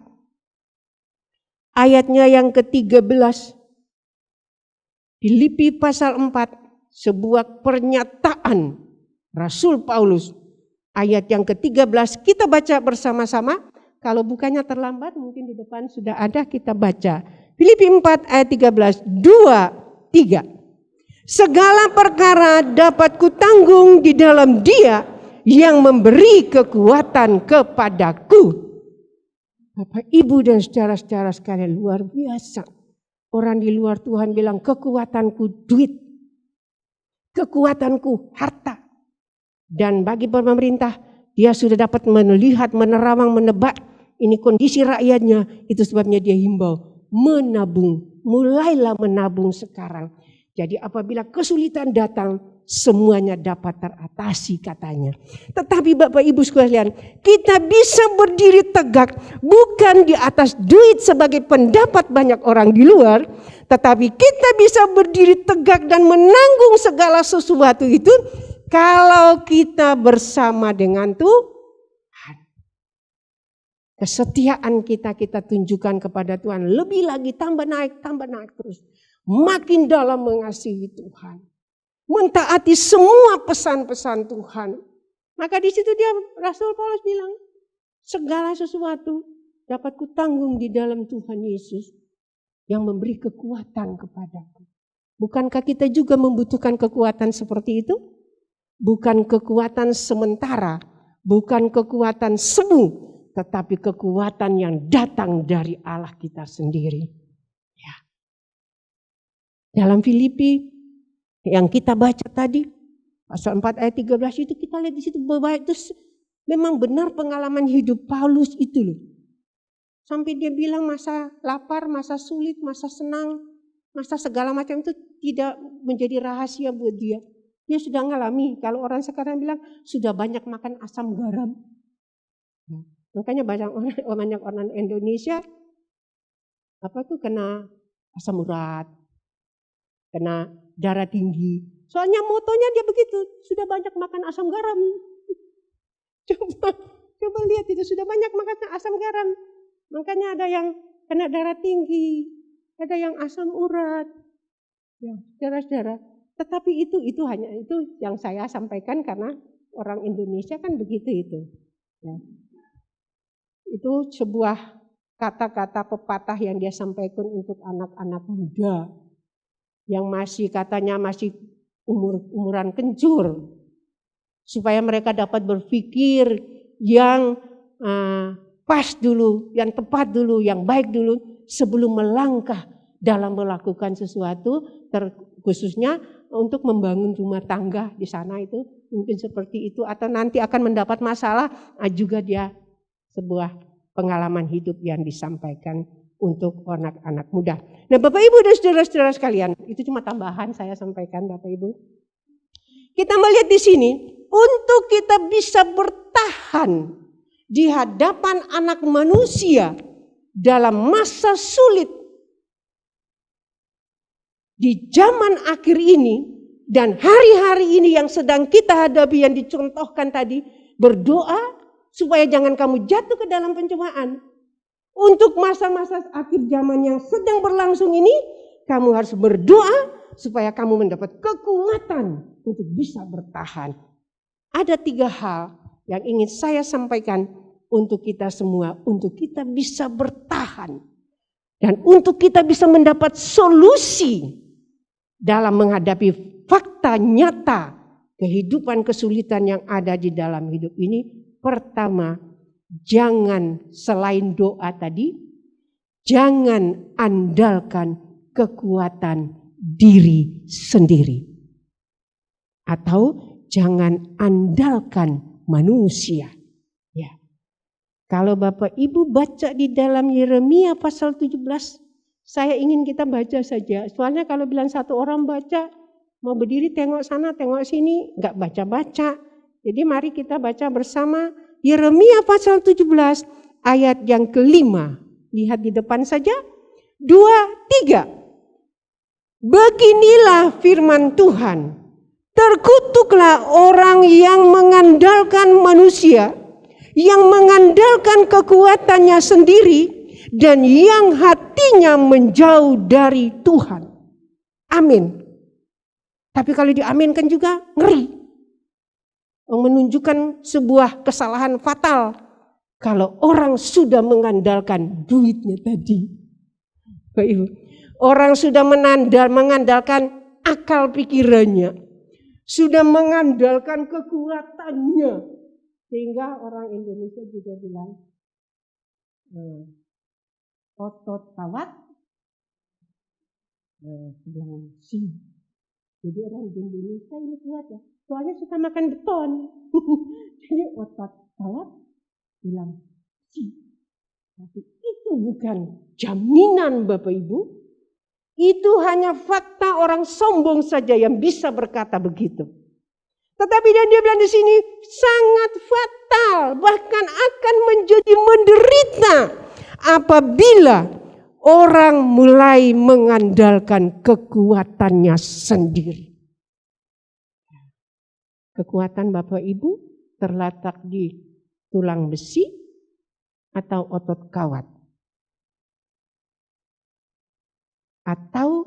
ayatnya yang ke-13. Filipi pasal 4, sebuah pernyataan Rasul Paulus. Ayat yang ke-13 kita baca bersama-sama. Kalau bukannya terlambat mungkin di depan sudah ada, kita baca. Filipi 4 ayat 13, 2, 3. Segala perkara dapat kutanggung di dalam Dia yang memberi kekuatan kepadaku. Bapak, Ibu dan saudara-saudara sekalian, luar biasa. Orang di luar Tuhan bilang kekuatanku duit, kekuatanku harta. Dan bagi pemerintah, dia sudah dapat melihat, menerawang, menebak ini kondisi rakyatnya. Itu sebabnya dia himbau menabung. Mulailah menabung sekarang. Jadi apabila kesulitan datang, semuanya dapat teratasi katanya. Tetapi Bapak Ibu sekalian, kita bisa berdiri tegak bukan di atas duit sebagai pendapat banyak orang di luar. Tetapi kita bisa berdiri tegak dan menanggung segala sesuatu itu kalau kita bersama dengan Tuhan. Kesetiaan kita tunjukkan kepada Tuhan. Lebih lagi tambah naik terus. Makin dalam mengasihi Tuhan. Mentaati semua pesan-pesan Tuhan. Maka di situ dia Rasul Paulus bilang, segala sesuatu dapat kutanggung di dalam Tuhan Yesus yang memberi kekuatan kepadaku. Bukankah kita juga membutuhkan kekuatan seperti itu? Bukan kekuatan sementara, bukan kekuatan semu, tetapi kekuatan yang datang dari Allah kita sendiri. Ya. Dalam Filipi yang kita baca tadi, pasal 4 ayat 13 itu kita lihat di situ bahwa itu memang benar pengalaman hidup Paulus itu loh. Sampai dia bilang masa lapar, masa sulit, masa senang, masa segala macam itu tidak menjadi rahasia buat dia. Dia sudah ngalami, kalau orang sekarang bilang sudah banyak makan asam garam. Makanya banyak orang Indonesia kena asam urat, kena darah tinggi. Soalnya motonya dia begitu, sudah banyak makan asam garam. Coba lihat itu, sudah banyak makan asam garam. Makanya ada yang kena darah tinggi, ada yang asam urat. Ya, saudara-saudara. Tetapi itu hanya itu yang saya sampaikan karena orang Indonesia kan begitu itu. Ya. Itu sebuah kata-kata pepatah yang dia sampaikan untuk anak-anak muda yang katanya masih umuran kencur, supaya mereka dapat berpikir yang pas dulu, yang tepat dulu, yang baik dulu sebelum melangkah dalam melakukan sesuatu, khususnya untuk membangun rumah tangga di sana itu mungkin seperti itu, atau nanti akan mendapat masalah, juga dia sebuah pengalaman hidup yang disampaikan untuk anak-anak muda. Nah, Bapak Ibu dan saudara-saudara sekalian, itu cuma tambahan saya sampaikan Bapak Ibu. Kita melihat di sini untuk kita bisa bertahan di hadapan anak manusia dalam masa sulit di zaman akhir ini dan hari-hari ini yang sedang kita hadapi yang dicontohkan tadi, berdoa supaya jangan kamu jatuh ke dalam pencobaan. Untuk masa-masa akhir zaman yang sedang berlangsung ini, kamu harus berdoa supaya kamu mendapat kekuatan untuk bisa bertahan. Ada 3 hal yang ingin saya sampaikan untuk kita semua, untuk kita bisa bertahan. Dan untuk kita bisa mendapat solusi dalam menghadapi fakta nyata kehidupan kesulitan yang ada di dalam hidup ini. Pertama, jangan selain doa tadi, jangan andalkan kekuatan diri sendiri. Atau jangan andalkan manusia. Ya. Kalau Bapak Ibu baca di dalam Yeremia pasal 17, saya ingin kita baca saja. Soalnya kalau bilang satu orang baca, mau berdiri tengok sana, tengok sini, enggak baca-baca. Jadi mari kita baca bersama Yeremia pasal 17 ayat yang ke-5. Lihat di depan saja. 2, 3. Beginilah firman Tuhan. Terkutuklah orang yang mengandalkan manusia, yang mengandalkan kekuatannya sendiri, dan yang hatinya menjauh dari Tuhan. Amin. Tapi kalau diaminkan juga ngeri. Menunjukkan sebuah kesalahan fatal. Kalau orang sudah mengandalkan duitnya tadi. Bapak Ibu, orang sudah mengandalkan akal pikirannya. Sudah mengandalkan kekuatannya. Sehingga orang Indonesia juga bilang, otot kawat, bilang si. Jadi orang di Indonesia ini kuat ya. Soalnya suka makan beton. Jadi otot kawat bilang si. Tapi itu bukan jaminan Bapak Ibu. Itu hanya fakta orang sombong saja yang bisa berkata begitu. Tetapi dia bilang di sini sangat fatal, bahkan akan menjadi menderita apabila orang mulai mengandalkan kekuatannya sendiri. Kekuatan Bapak Ibu terletak di tulang besi atau otot kawat. Atau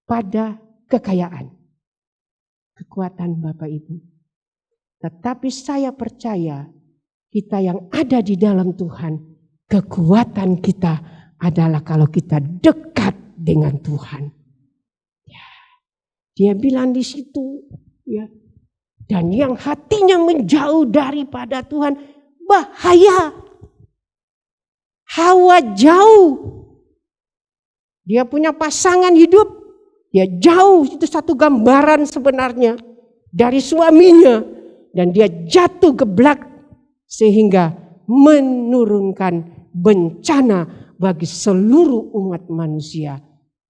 pada kekayaan. Kekuatan Bapak Ibu. Tetapi saya percaya kita yang ada di dalam Tuhan, kekuatan kita adalah kalau kita dekat dengan Tuhan. Ya. Dia bilang di situ, ya. Dan yang hatinya menjauh daripada Tuhan, bahaya. Hawa jauh. Dia punya pasangan hidup, dia jauh, itu satu gambaran sebenarnya dari suaminya. Dan dia jatuh geblak sehingga menurunkan bencana bagi seluruh umat manusia.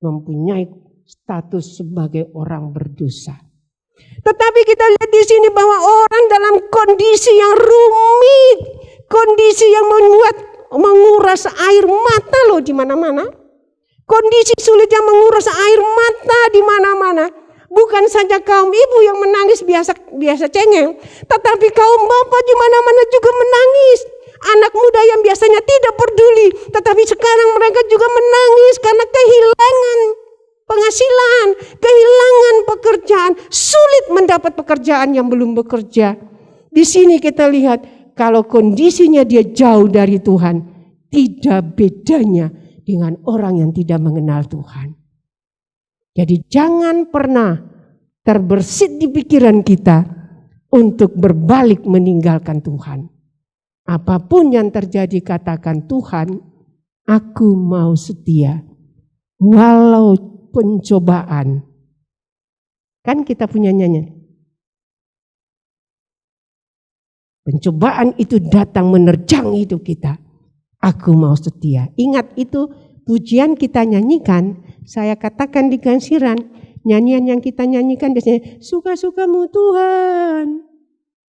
Mempunyai status sebagai orang berdosa. Tetapi kita lihat di sini bahwa orang dalam kondisi yang rumit. Kondisi yang menguras air mata loh di mana-mana. Kondisi sulit yang menguras air mata di mana-mana. Bukan saja kaum ibu yang menangis biasa cengeng, tetapi kaum bapak di mana-mana juga menangis. Anak muda yang biasanya tidak peduli, tetapi sekarang mereka juga menangis karena kehilangan penghasilan, kehilangan pekerjaan, sulit mendapat pekerjaan yang belum bekerja. Di sini kita lihat kalau kondisinya dia jauh dari Tuhan, tidak bedanya dengan orang yang tidak mengenal Tuhan. Jadi jangan pernah terbersit di pikiran kita untuk berbalik meninggalkan Tuhan. Apapun yang terjadi katakan, Tuhan, aku mau setia. Walau pencobaan. Kan kita punya nyanyian. Pencobaan itu datang menerjang hidup kita. Aku mau setia. Ingat itu pujian kita nyanyikan. Saya katakan di gansiran. Nyanyian yang kita nyanyikan biasanya. Suka-sukamu Tuhan.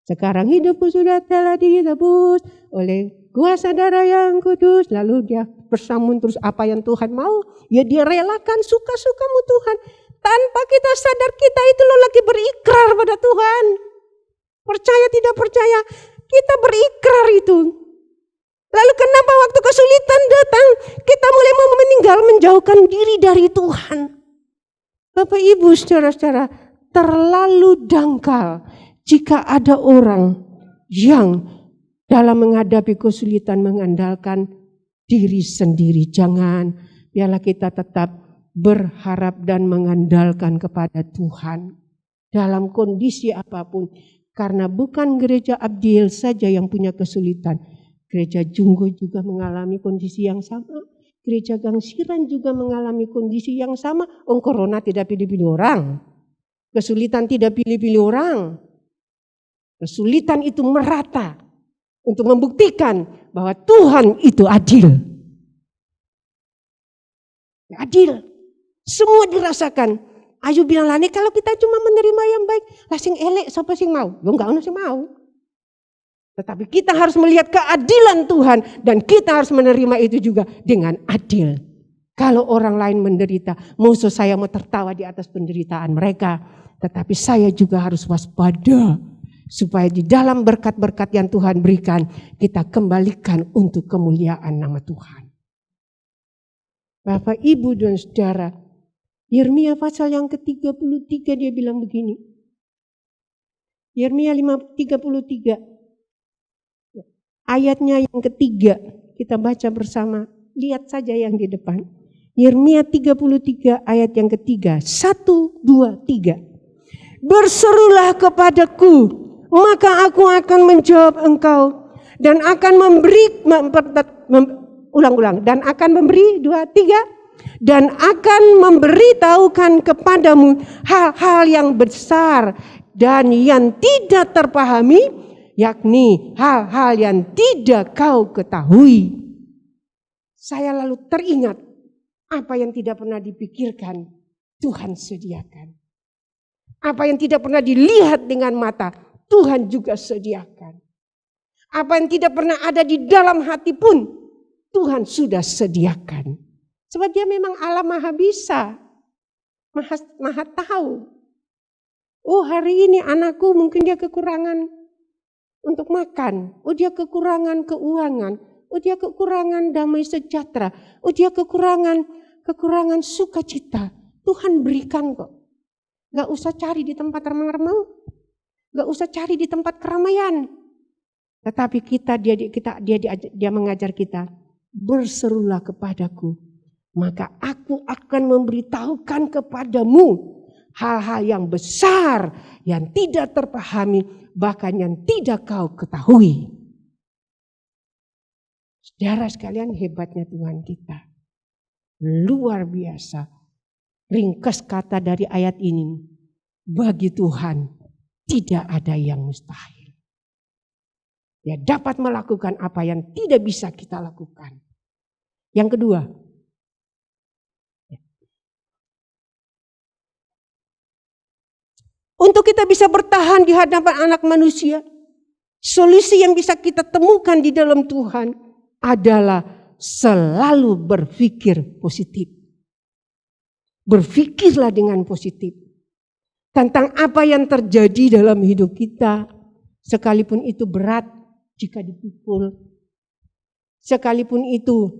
Sekarang hidupku sudah telah ditebus oleh kuasa darah yang kudus. Lalu dia bersambung terus apa yang Tuhan mau. Ya dia relakan suka-sukamu Tuhan. Tanpa kita sadar kita itu loh lagi berikrar pada Tuhan. Percaya tidak percaya. Kita berikrar itu. Lalu kenapa waktu kesulitan datang, kita mulai mau menjauhkan diri dari Tuhan. Bapak Ibu, saudara-saudara, terlalu dangkal jika ada orang yang dalam menghadapi kesulitan mengandalkan diri sendiri. Jangan, biarlah kita tetap berharap dan mengandalkan kepada Tuhan dalam kondisi apapun. Karena bukan gereja Abdiel saja yang punya kesulitan. Gereja Junggo juga mengalami kondisi yang sama. Gereja Gangsiran juga mengalami kondisi yang sama. Corona tidak pilih-pilih orang. Kesulitan tidak pilih-pilih orang. Kesulitan itu merata untuk membuktikan bahwa Tuhan itu adil. Adil. Semua dirasakan. Ayo bilang lah nih, kalau kita cuma menerima yang baik, lah sing elek siapa sing mau? Ya enggak ono sing mau. Tetapi kita harus melihat keadilan Tuhan dan kita harus menerima itu juga dengan adil. Kalau orang lain menderita, musuh saya mau tertawa di atas penderitaan mereka, tetapi saya juga harus waspada supaya di dalam berkat-berkat yang Tuhan berikan, kita kembalikan untuk kemuliaan nama Tuhan. Bapak, Ibu dan Saudara, Yeremia pasal yang ke-33 dia bilang begini. Yeremia 33 ayatnya yang ketiga, kita baca bersama. Lihat saja yang di depan. Yeremia 33 ayat yang ketiga. 1, 2, 3. Berserulah kepadaku, maka aku akan menjawab engkau dan akan memberi dan akan memberi 2, 3 dan akan memberitahukan kepadamu hal-hal yang besar dan yang tidak terpahami, yakni hal-hal yang tidak kau ketahui. Saya lalu teringat apa yang tidak pernah dipikirkan Tuhan sediakan. Apa yang tidak pernah dilihat dengan mata Tuhan juga sediakan. Apa yang tidak pernah ada di dalam hati pun Tuhan sudah sediakan. Sebab dia memang Allah maha bisa, maha tahu. Oh, hari ini anakku mungkin dia kekurangan untuk makan. Oh, dia kekurangan keuangan. Oh, dia kekurangan damai sejahtera. Oh, dia kekurangan sukacita. Tuhan berikan kok. Gak usah cari di tempat remang-remang. Gak usah cari di tempat keramaian. Tetapi dia mengajar kita, berserulah kepadaku. Maka aku akan memberitahukan kepadamu hal-hal yang besar yang tidak terpahami, bahkan yang tidak kau ketahui. Saudara sekalian, hebatnya Tuhan kita. Luar biasa. Ringkas kata dari ayat ini, bagi Tuhan tidak ada yang mustahil. Dia dapat melakukan apa yang tidak bisa kita lakukan. Yang kedua, untuk kita bisa bertahan di hadapan anak manusia, solusi yang bisa kita temukan di dalam Tuhan adalah selalu berpikir positif. Berpikirlah dengan positif tentang apa yang terjadi dalam hidup kita, sekalipun itu berat jika dipikul, sekalipun itu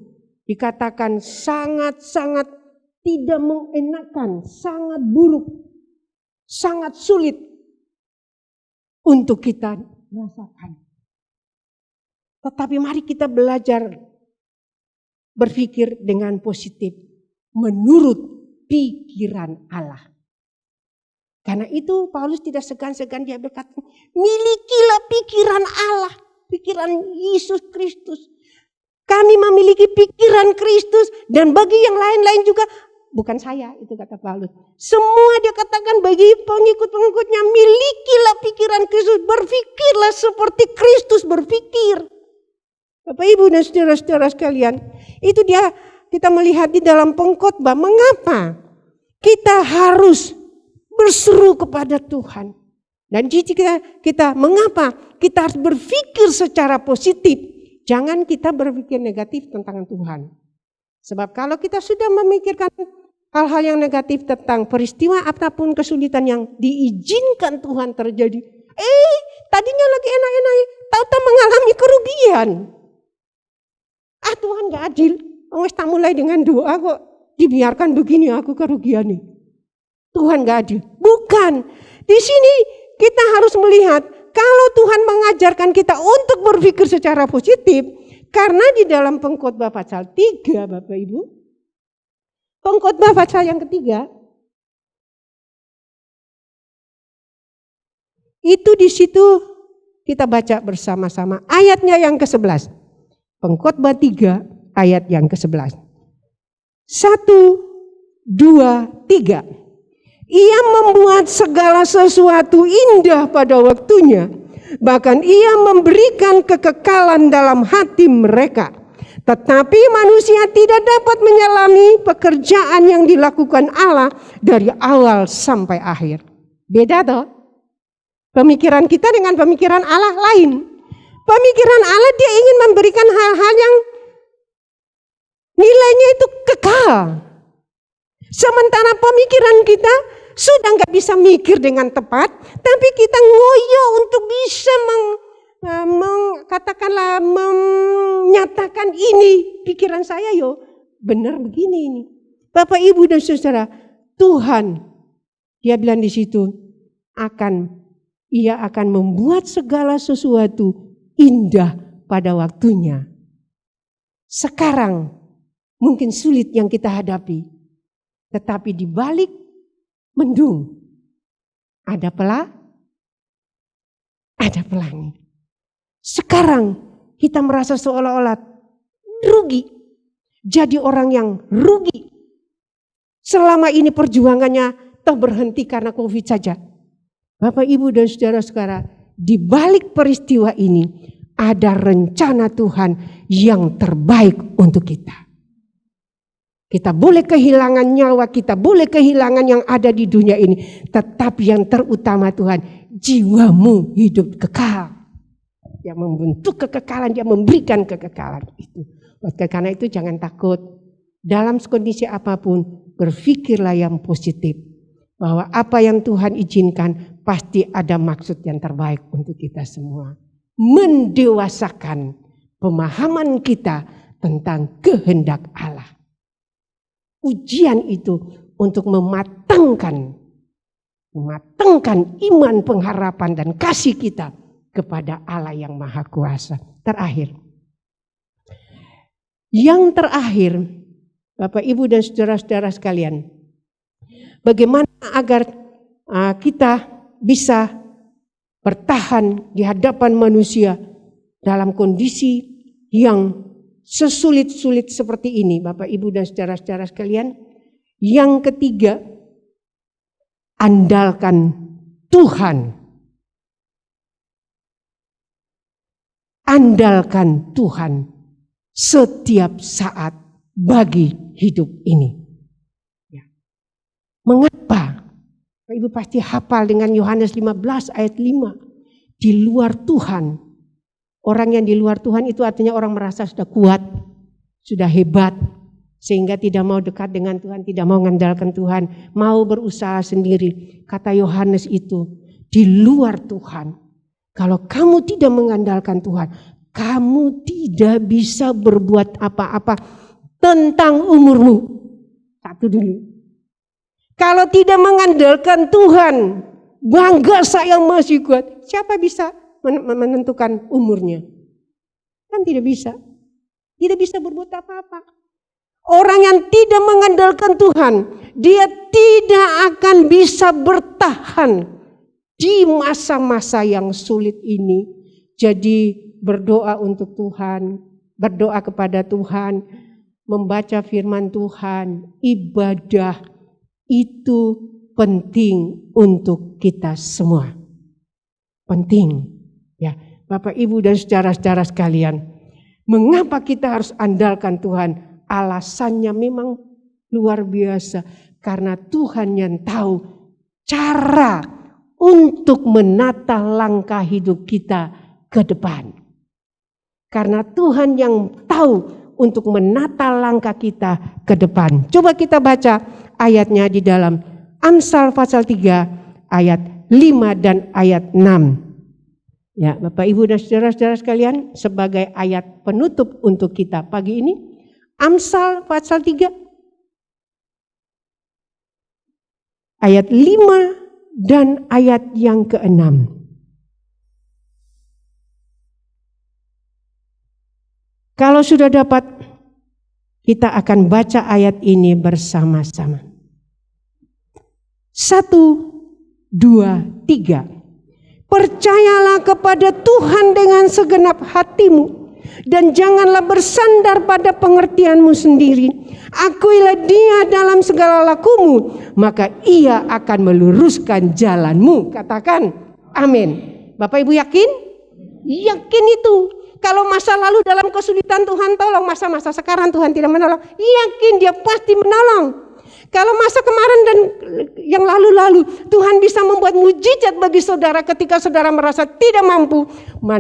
dikatakan sangat-sangat tidak mengenakan, sangat buruk, sangat sulit untuk kita rasakan. Tetapi mari kita belajar berpikir dengan positif menurut pikiran Allah. Karena itu Paulus tidak segan-segan dia berkata, milikilah pikiran Allah, pikiran Yesus Kristus. Kami memiliki pikiran Kristus dan bagi yang lain-lain juga. Bukan saya, itu kata Paulus. Semua dia katakan bagi pengikut-pengikutnya, milikilah pikiran Kristus. Berpikirlah seperti Kristus berpikir. Bapak, Ibu, dan saudara-saudara sekalian. Itu dia kita melihat di dalam pengkhotbah. Mengapa kita harus berseru kepada Tuhan. Dan jika kita mengapa kita harus berpikir secara positif. Jangan kita berpikir negatif tentang Tuhan. Sebab kalau kita sudah memikirkan hal-hal yang negatif tentang peristiwa apapun kesulitan yang diizinkan Tuhan terjadi, tadinya lagi enak-enak, tahu-tahu mengalami kerugian. Tuhan gak adil. Wes tak mulai dengan doa kok dibiarkan begini aku kerugian nih. Tuhan gak adil. Bukan. Di sini kita harus melihat kalau Tuhan mengajarkan kita untuk berpikir secara positif, karena di dalam Pengkhotbah pasal 3 Bapak Ibu, Pengkhotbah pasal yang ketiga, itu di situ kita baca bersama-sama ayatnya yang ke-11. Pengkhotbah 3 ayat yang ke-11. 1, 2, 3. Ia membuat segala sesuatu indah pada waktunya. Bahkan ia memberikan kekekalan dalam hati mereka. Tetapi manusia tidak dapat menyelami pekerjaan yang dilakukan Allah dari awal sampai akhir. Beda toh? Pemikiran kita dengan pemikiran Allah lain. Pemikiran Allah dia ingin memberikan hal-hal yang nilainya itu kekal. Sementara pemikiran kita sudah nggak bisa mikir dengan tepat, tapi kita ngoyo untuk bisa katakanlah menyatakan ini pikiran saya benar begini ini. Bapak Ibu dan Saudara, Tuhan dia bilang di situ ia akan membuat segala sesuatu indah pada waktunya. Sekarang mungkin sulit yang kita hadapi, tetapi di balik mendung ada pelangi. Sekarang kita merasa seolah-olah rugi, jadi orang yang rugi. Selama ini perjuangannya toh berhenti karena COVID saja. Bapak Ibu dan saudara-saudara, di balik peristiwa ini ada rencana Tuhan yang terbaik untuk kita. Kita boleh kehilangan nyawa, kita boleh kehilangan yang ada di dunia ini. Tetapi yang terutama Tuhan, jiwamu hidup kekal. Dia membentuk kekekalan, dia memberikan kekekalan itu. Karena itu jangan takut. Dalam kondisi apapun, berpikirlah yang positif. Bahwa apa yang Tuhan izinkan pasti ada maksud yang terbaik untuk kita semua. Mendewasakan pemahaman kita tentang kehendak Allah. Ujian itu untuk mematangkan iman, pengharapan dan kasih kita kepada Allah yang Maha Kuasa. Yang terakhir, Bapak Ibu dan saudara-saudara sekalian, bagaimana agar kita bisa bertahan di hadapan manusia dalam kondisi yang sesulit-sulit seperti ini, Bapak Ibu dan saudara-saudara sekalian. Yang ketiga, andalkan Tuhan. Andalkan Tuhan setiap saat bagi hidup ini. Mengapa? Bapak Ibu pasti hafal dengan Yohanes 15 ayat 5. Di luar Tuhan. Orang yang di luar Tuhan itu artinya orang merasa sudah kuat, sudah hebat. Sehingga tidak mau dekat dengan Tuhan, tidak mau mengandalkan Tuhan. Mau berusaha sendiri. Kata Yohanes itu, di luar Tuhan. Kalau kamu tidak mengandalkan Tuhan, kamu tidak bisa berbuat apa-apa tentang umurmu. Satu dulu. Kalau tidak mengandalkan Tuhan, bangga saya masih kuat. Siapa bisa menentukan umurnya? Kan tidak bisa. Tidak bisa berbuat apa-apa. Orang yang tidak mengandalkan Tuhan, dia tidak akan bisa bertahan di masa-masa yang sulit ini. Jadi berdoa untuk Tuhan, berdoa kepada Tuhan, membaca firman Tuhan, ibadah itu penting untuk kita semua. Penting. Ya, Bapak Ibu dan saudara-saudara sekalian, mengapa kita harus andalkan Tuhan? Alasannya memang luar biasa. Karena Tuhan yang tahu cara untuk menata langkah hidup kita ke depan. Karena Tuhan yang tahu untuk menata langkah kita ke depan. Coba kita baca ayatnya di dalam Amsal pasal 3 ayat 5 dan ayat 6. Ya, Bapak Ibu dan saudara-saudara sekalian, sebagai ayat penutup untuk kita pagi ini, Amsal pasal 3 ayat 5 dan ayat yang ke-6. Kalau sudah dapat, kita akan baca ayat ini bersama-sama. 1, 2, 3. Percayalah kepada Tuhan dengan segenap hatimu dan janganlah bersandar pada pengertianmu sendiri. Akuilah Dia dalam segala lakumu, maka Ia akan meluruskan jalanmu. Katakan amin. Bapak Ibu yakin? Yakin itu. Kalau masa lalu dalam kesulitan Tuhan tolong, masa-masa sekarang Tuhan tidak menolong, yakin Dia pasti menolong. Kalau masa kemarin dan yang lalu-lalu Tuhan bisa membuat mujizat bagi saudara ketika saudara merasa tidak mampu,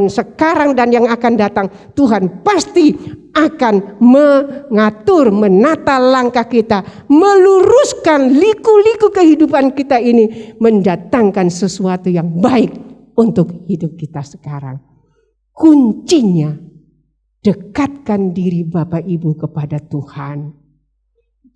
sekarang dan yang akan datang Tuhan pasti akan mengatur, menata langkah kita, meluruskan liku-liku kehidupan kita ini, mendatangkan sesuatu yang baik untuk hidup kita sekarang. Kuncinya, dekatkan diri Bapak Ibu kepada Tuhan.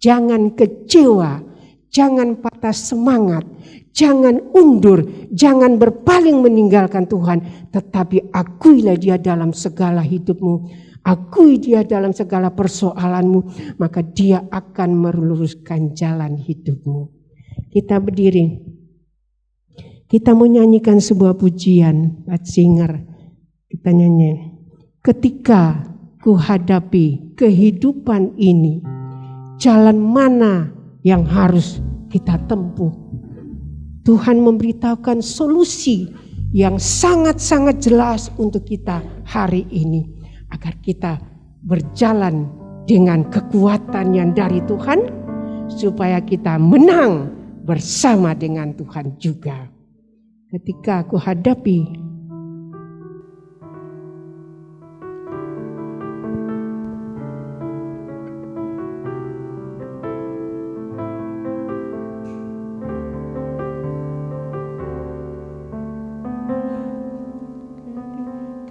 Jangan kecewa, jangan patah semangat, jangan undur, jangan berpaling meninggalkan Tuhan. Tetapi akuilah Dia dalam segala hidupmu, akui Dia dalam segala persoalanmu, maka Dia akan meluruskan jalan hidupmu. Kita berdiri, kita mau nyanyikan sebuah pujian, Pak Singer. Kita nyanyi, ketika ku hadapi kehidupan ini, jalan mana yang harus kita tempuh? Tuhan memberitahukan solusi yang sangat-sangat jelas untuk kita hari ini. Agar kita berjalan dengan kekuatan yang dari Tuhan. Supaya kita menang bersama dengan Tuhan juga. Ketika aku hadapi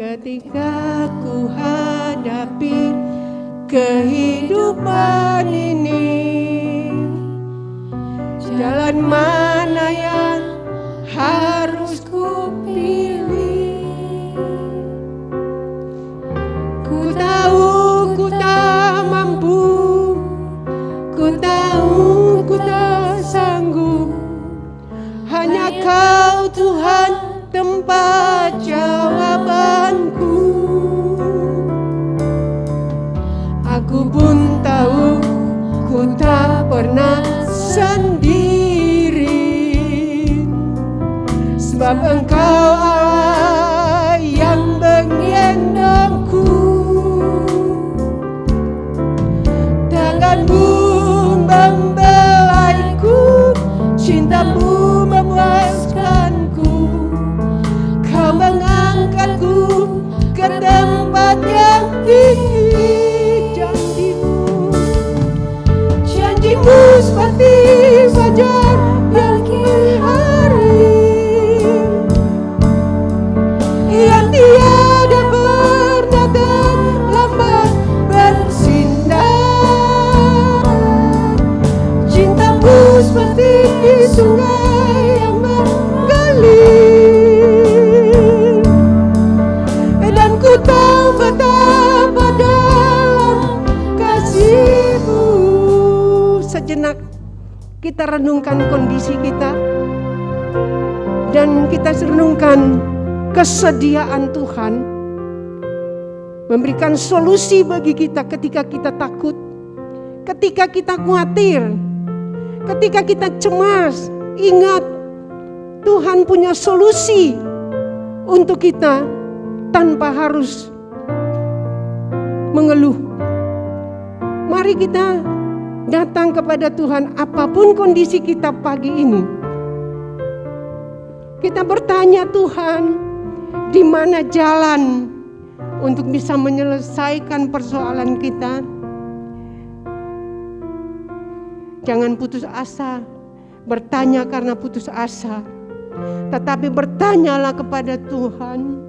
ketika ku hadapi kehidupan ini, jalan mana yang harus ku pilih? Ku tahu ku tak mampu, ku tahu ku tak sanggup. Hanya Kau Tuhan tempat jawabanku. Aku pun tahu ku tak pernah sendiri, sebab Engkau Allah yang menggendongku. Tanganmu membelaiku, cintamu memuaskanku. Kau mengangkatku ke tempat yang tinggi. Janjimu seperti fajar pagi hari yang tiada pernah terlambat bersinar. Cintamu seperti sungai yang mengalir, dan ku tahu betapa dalam kasih-Mu. Sejenak kita renungkan kondisi kita dan kita renungkan kesediaan Tuhan memberikan solusi bagi kita ketika kita takut, ketika kita khawatir, ketika kita cemas. Ingat, Tuhan punya solusi untuk kita tanpa harus mengeluh. Mari kita datang kepada Tuhan apapun kondisi kita pagi ini. Kita bertanya, Tuhan, di mana jalan untuk bisa menyelesaikan persoalan kita? Jangan putus asa, bertanya karena putus asa. Tetapi bertanyalah kepada Tuhan,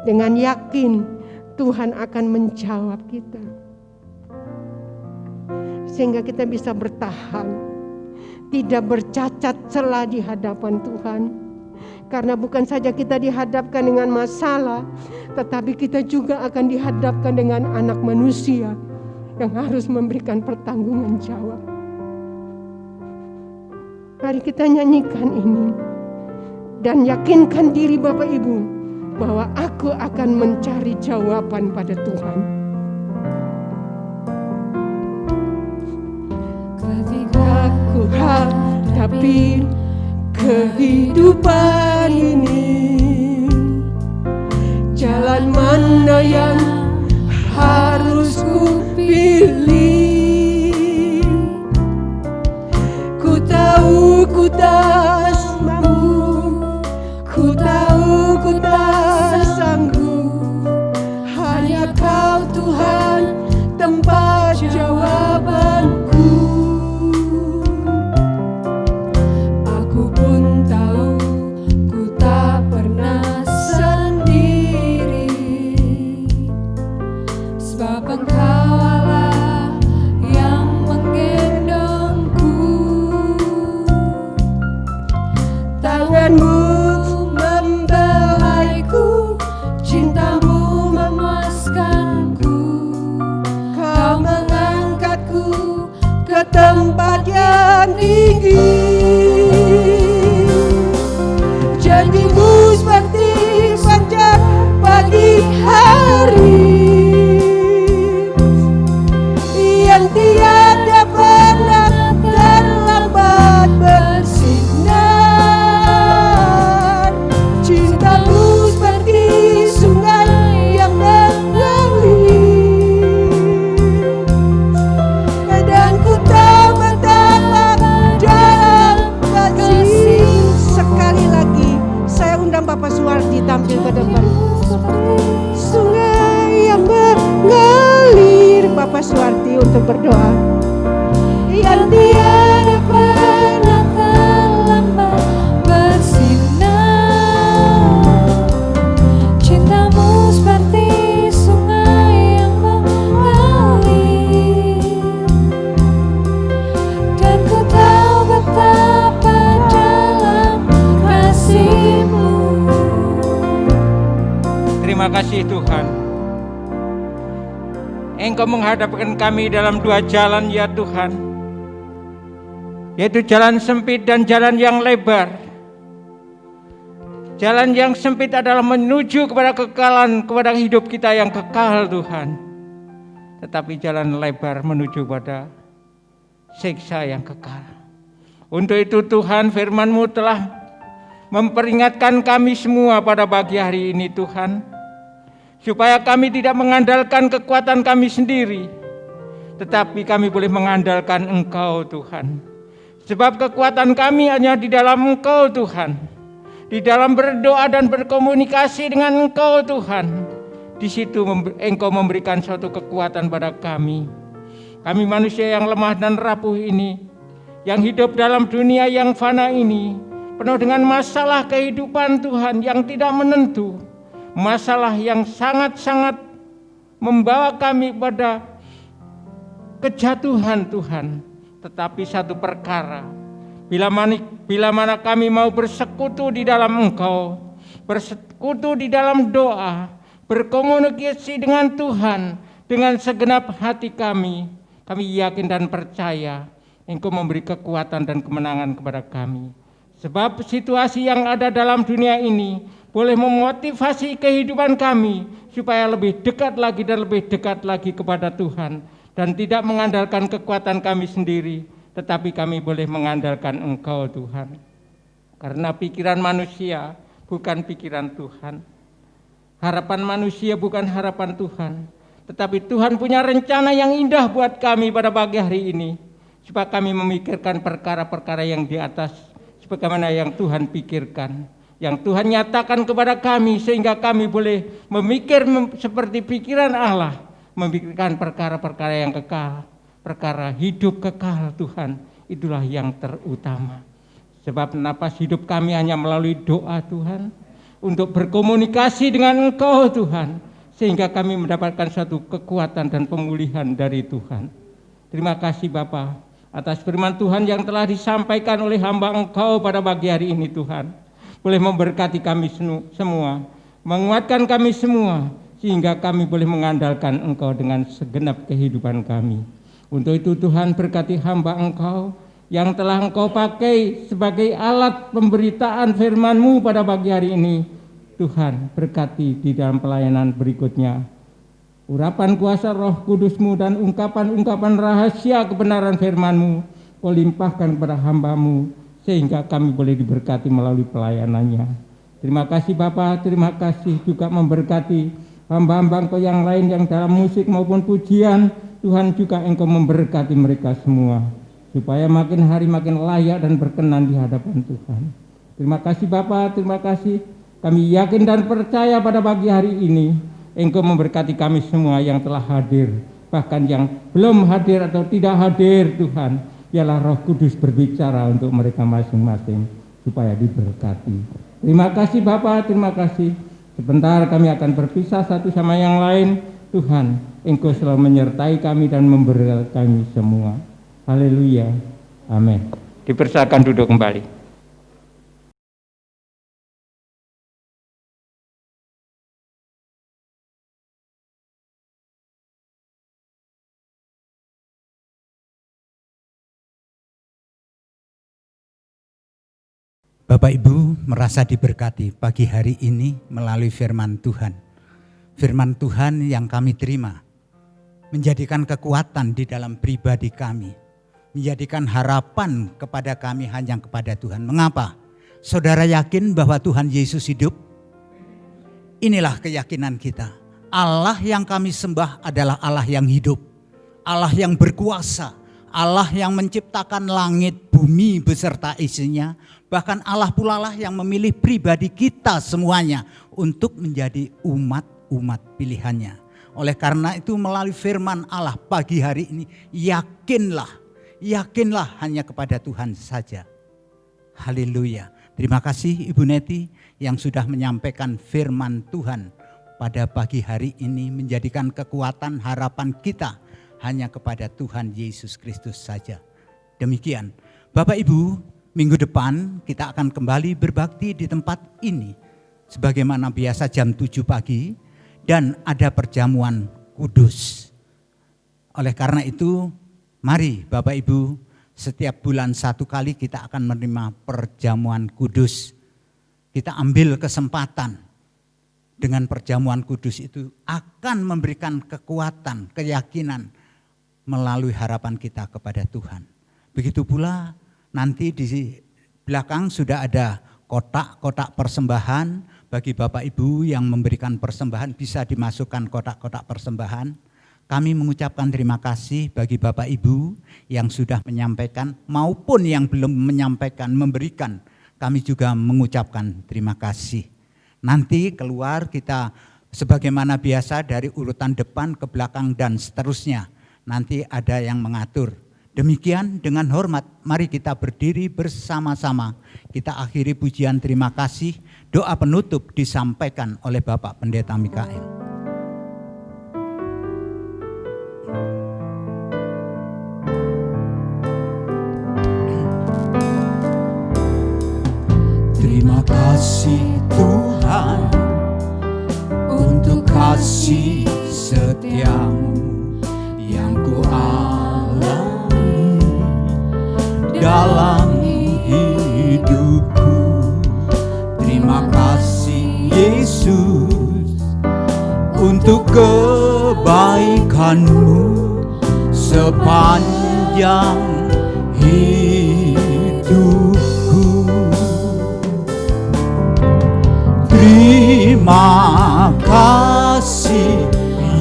dengan yakin Tuhan akan menjawab kita. Sehingga kita bisa bertahan, tidak bercacat celah di hadapan Tuhan. Karena bukan saja kita dihadapkan dengan masalah, tetapi kita juga akan dihadapkan dengan anak manusia yang harus memberikan pertanggungan jawab. Mari kita nyanyikan ini dan yakinkan diri Bapak Ibu bahwa aku akan mencari jawaban pada Tuhan. Ketika ku hadapi kehidupan ini, jalan mana yang harus ku pilih? Ku tahu ku tak mampu, ku tahu ku tak sanggup. Hanya Kau Tuhan tempat jawabanku. Aku pun tahu ku tak pernah sendiri, sebab Engkau Allah yang menggendongku. Tanganmu membelaiku, cintamu memuaskanku. Kau mengangkatku ke tempat yang tinggi. Janjimu seperti fajar pagi hari yang tiada pernah terlambat bersinar. Cintamu seperti sungai yang mengalir, dan ku tak betapa dalam kasih. Sekali lagi saya undang Bapak Suwardi tampil ke depan. Sungai yang mengalir, Bapak Suwardi untuk berdoa. Yang tiada pernah terlambat bersinar. Cintamu seperti sungai yang mengalir, dan ku tahu betapa dalam kasih-Mu. Terima kasih Tuhan. Engkau menghadapkan kami dalam dua jalan ya Tuhan, yaitu jalan sempit dan jalan yang lebar. Jalan yang sempit adalah menuju kepada kekekalan, kepada hidup kita yang kekal Tuhan. Tetapi jalan lebar menuju pada siksa yang kekal. Untuk itu Tuhan, firman-Mu telah memperingatkan kami semua pada pagi hari ini Tuhan, supaya kami tidak mengandalkan kekuatan kami sendiri, tetapi kami boleh mengandalkan Engkau Tuhan. Sebab kekuatan kami hanya di dalam Engkau Tuhan, di dalam berdoa dan berkomunikasi dengan Engkau Tuhan. Di situ Engkau memberikan suatu kekuatan pada kami. Kami manusia yang lemah dan rapuh ini, yang hidup dalam dunia yang fana ini, penuh dengan masalah kehidupan Tuhan yang tidak menentu, masalah yang sangat-sangat membawa kami pada kejatuhan Tuhan. Tetapi satu perkara, bila mana kami mau bersekutu di dalam Engkau, bersekutu di dalam doa, berkomunikasi dengan Tuhan, dengan segenap hati kami yakin dan percaya Engkau memberi kekuatan dan kemenangan kepada kami. Sebab situasi yang ada dalam dunia ini boleh memotivasi kehidupan kami supaya lebih dekat lagi dan lebih dekat lagi kepada Tuhan, dan tidak mengandalkan kekuatan kami sendiri, tetapi kami boleh mengandalkan Engkau Tuhan. Karena pikiran manusia bukan pikiran Tuhan, harapan manusia bukan harapan Tuhan, tetapi Tuhan punya rencana yang indah buat kami pada pagi hari ini, supaya kami memikirkan perkara-perkara yang di atas, sebagaimana yang Tuhan pikirkan, yang Tuhan nyatakan kepada kami, sehingga kami boleh memikir seperti pikiran Allah, memikirkan perkara-perkara yang kekal, perkara hidup kekal Tuhan, itulah yang terutama. Sebab napas hidup kami hanya melalui doa Tuhan, untuk berkomunikasi dengan Engkau Tuhan, sehingga kami mendapatkan suatu kekuatan dan pemulihan dari Tuhan. Terima kasih Bapa atas firman Tuhan yang telah disampaikan oleh hamba Engkau pada pagi hari ini Tuhan. Boleh memberkati kami semua, menguatkan kami semua, sehingga kami boleh mengandalkan Engkau dengan segenap kehidupan kami. Untuk itu Tuhan, berkati hamba Engkau yang telah Engkau pakai sebagai alat pemberitaan firman-Mu pada pagi hari ini. Tuhan, berkati di dalam pelayanan berikutnya. Urapan kuasa Roh Kudus-Mu dan ungkapan-ungkapan rahasia kebenaran firman-Mu Kau limpahkan kepada hamba-Mu, sehingga kami boleh diberkati melalui pelayanannya. Terima kasih Bapa, terima kasih juga memberkati hamba-hamba Engkau yang lain yang dalam musik maupun pujian. Tuhan juga Engkau memberkati mereka semua, supaya makin hari makin layak dan berkenan di hadapan Tuhan. Terima kasih Bapa, terima kasih. Kami yakin dan percaya pada pagi hari ini Engkau memberkati kami semua yang telah hadir, bahkan yang belum hadir atau tidak hadir Tuhan. Biarlah Roh Kudus berbicara untuk mereka masing-masing supaya diberkati. Terima kasih Bapa, terima kasih. Sebentar kami akan berpisah satu sama yang lain. Tuhan, Engkau selalu menyertai kami dan memberkati kami semua. Haleluya. Amin. Dipersilakan duduk kembali. Bapak Ibu merasa diberkati pagi hari ini melalui firman Tuhan. Firman Tuhan yang kami terima menjadikan kekuatan di dalam pribadi kami, menjadikan harapan kepada kami hanya kepada Tuhan. Mengapa? Saudara yakin bahwa Tuhan Yesus hidup? Inilah keyakinan kita. Allah yang kami sembah adalah Allah yang hidup, Allah yang berkuasa, Allah yang menciptakan langit, bumi beserta isinya. Bahkan Allah pula lah yang memilih pribadi kita semuanya untuk menjadi umat-umat pilihannya. Oleh karena itu melalui firman Allah pagi hari ini, yakinlah hanya kepada Tuhan saja. Haleluya. Terima kasih Ibu Neti yang sudah menyampaikan firman Tuhan pada pagi hari ini, menjadikan kekuatan harapan kita hanya kepada Tuhan Yesus Kristus saja. Demikian Bapak Ibu, minggu depan kita akan kembali berbakti di tempat ini sebagaimana biasa jam 7 pagi dan ada perjamuan kudus. Oleh karena itu mari Bapak Ibu, setiap bulan 1 kali kita akan menerima perjamuan kudus. Kita ambil kesempatan dengan perjamuan kudus itu akan memberikan kekuatan, keyakinan melalui harapan kita kepada Tuhan. Begitu pula nanti di belakang sudah ada kotak-kotak persembahan. Bagi Bapak Ibu yang memberikan persembahan bisa dimasukkan kotak-kotak persembahan. Kami mengucapkan terima kasih bagi Bapak Ibu yang sudah menyampaikan maupun yang belum menyampaikan, memberikan. Kami juga mengucapkan terima kasih. Nanti keluar kita sebagaimana biasa dari urutan depan ke belakang dan seterusnya. Nanti ada yang mengatur. Demikian dengan hormat, mari kita berdiri bersama-sama. Kita akhiri pujian terima kasih. Doa penutup disampaikan oleh Bapak Pendeta Mikael. Terima kasih Tuhan untuk kasih setiamu yang kualami dalam hidupku. Terima kasih Yesus untuk kebaikanmu sepanjang hidupku. Terima kasih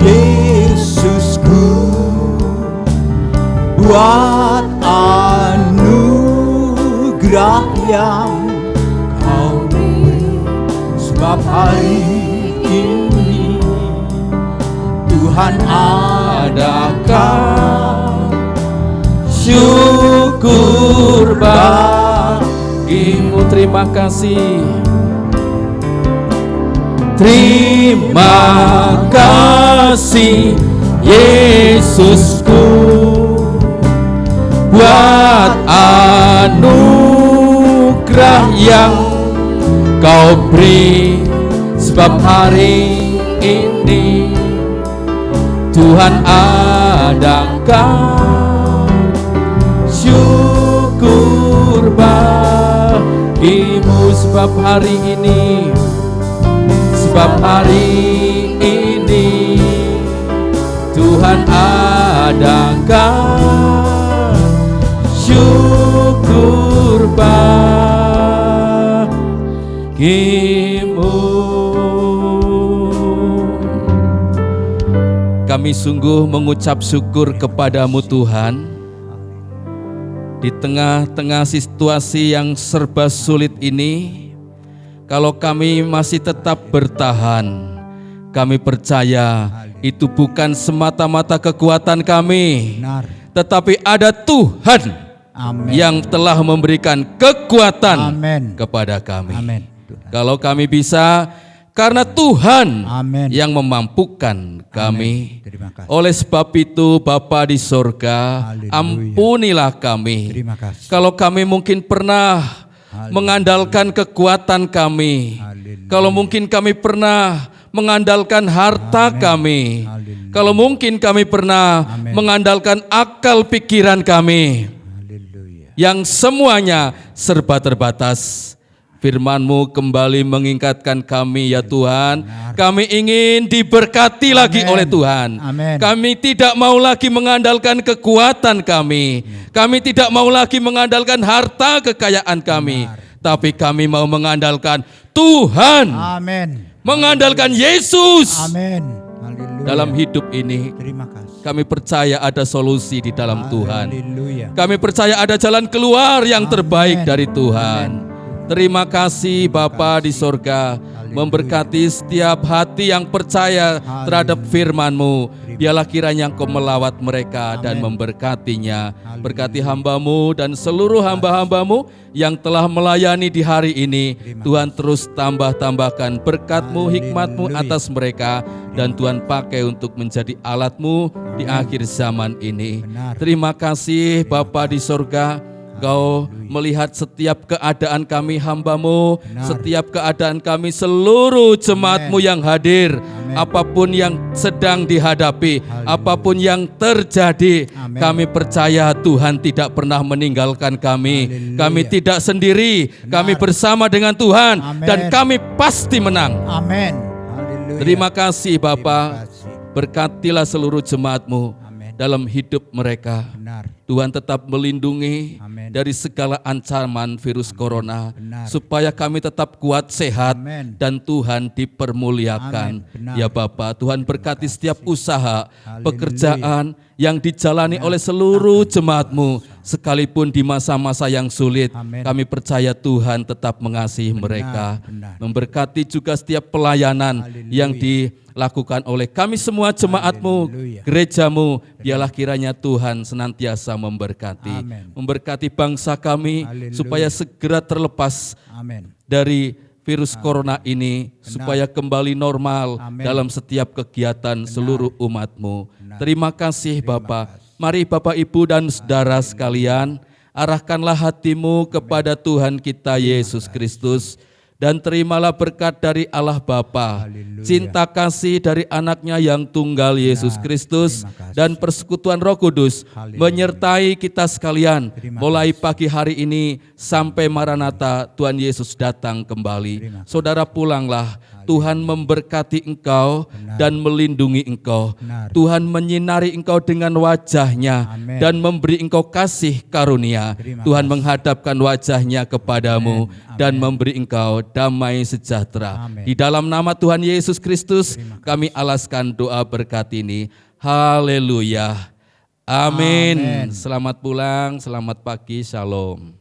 Yesusku buat anugerah yang Kau beri, sebab hari ini Tuhan adakan syukur bagimu. Terima kasih Terima kasih Yesusku buat anugerah yang Kau beri, sebab hari ini Tuhan adakan syukur bagimu, sebab hari ini Tuhan adakan syukur bagimu. Kami sungguh mengucap syukur kepadamu Tuhan. Di tengah-tengah situasi yang serba sulit ini, kalau kami masih tetap bertahan, kami percaya itu bukan semata-mata kekuatan kami, tetapi ada Tuhan yang telah memberikan kekuatan kepada kami. Kalau kami bisa, karena Tuhan yang memampukan kami. Oleh sebab itu Bapa di sorga, ampunilah kami. Kalau kami mungkin pernah mengandalkan kekuatan kami, kalau mungkin kami pernah mengandalkan harta kami, kalau mungkin kami pernah mengandalkan akal pikiran kami, yang semuanya serba terbatas. Firman-Mu kembali mengingatkan kami ya Tuhan, kami ingin diberkati lagi oleh Tuhan. Kami tidak mau lagi mengandalkan kekuatan kami, kami tidak mau lagi mengandalkan harta kekayaan kami, tapi kami mau mengandalkan Tuhan, mengandalkan Yesus. Dalam hidup ini kami percaya ada solusi di dalam Tuhan. Kami percaya ada jalan keluar yang terbaik dari Tuhan. Terima kasih Bapa di sorga, memberkati setiap hati yang percaya terhadap firman-Mu. Biarlah kiranya Engkau melawat mereka dan memberkatinya. Berkati hamba-Mu dan seluruh hamba-hamba-Mu yang telah melayani di hari ini. Tuhan terus tambahkan berkat-Mu, hikmat-Mu atas mereka, dan Tuhan pakai untuk menjadi alat-Mu di akhir zaman ini. Terima kasih Bapa di sorga, Engkau melihat setiap keadaan kami hamba-Mu, setiap keadaan kami seluruh jemaat-Mu yang hadir, apapun yang sedang dihadapi, apapun yang terjadi, kami percaya Tuhan tidak pernah meninggalkan kami. Kami tidak sendiri, kami bersama dengan Tuhan, dan kami pasti menang. Terima kasih Bapa, berkatilah seluruh jemaat-Mu dalam hidup mereka. Tuhan tetap melindungi dari segala ancaman virus corona, supaya kami tetap kuat, sehat, dan Tuhan dipermuliakan. Ya Bapa, Tuhan berkati setiap usaha, pekerjaan yang dijalani oleh seluruh jemaat-Mu, sekalipun di masa-masa yang sulit. Kami percaya Tuhan tetap mengasihi mereka. Memberkati juga setiap pelayanan yang dilakukan oleh kami semua jemaat-Mu, gereja-Mu. Biarlah kiranya Tuhan senantiasa memberkati. Memberkati bangsa kami supaya segera terlepas dari virus corona ini, supaya kembali normal dalam setiap kegiatan seluruh umat-Mu. Terima kasih Bapa. Mari Bapak Ibu dan saudara sekalian, arahkanlah hatimu kepada Tuhan kita Yesus Kristus, dan terimalah berkat dari Allah Bapa, cinta kasih dari anaknya yang tunggal Yesus Kristus, dan persekutuan Roh Kudus menyertai kita sekalian mulai pagi hari ini sampai Maranatha Tuhan Yesus datang kembali. Saudara pulanglah, Tuhan memberkati engkau dan melindungi engkau. Tuhan menyinari engkau dengan wajah-Nya dan memberi engkau kasih karunia. Tuhan menghadapkan wajah-Nya kepadamu dan memberi engkau damai sejahtera. Di dalam nama Tuhan Yesus Kristus kami alaskan doa berkat ini. Haleluya. Amin. Selamat pulang, selamat pagi, shalom.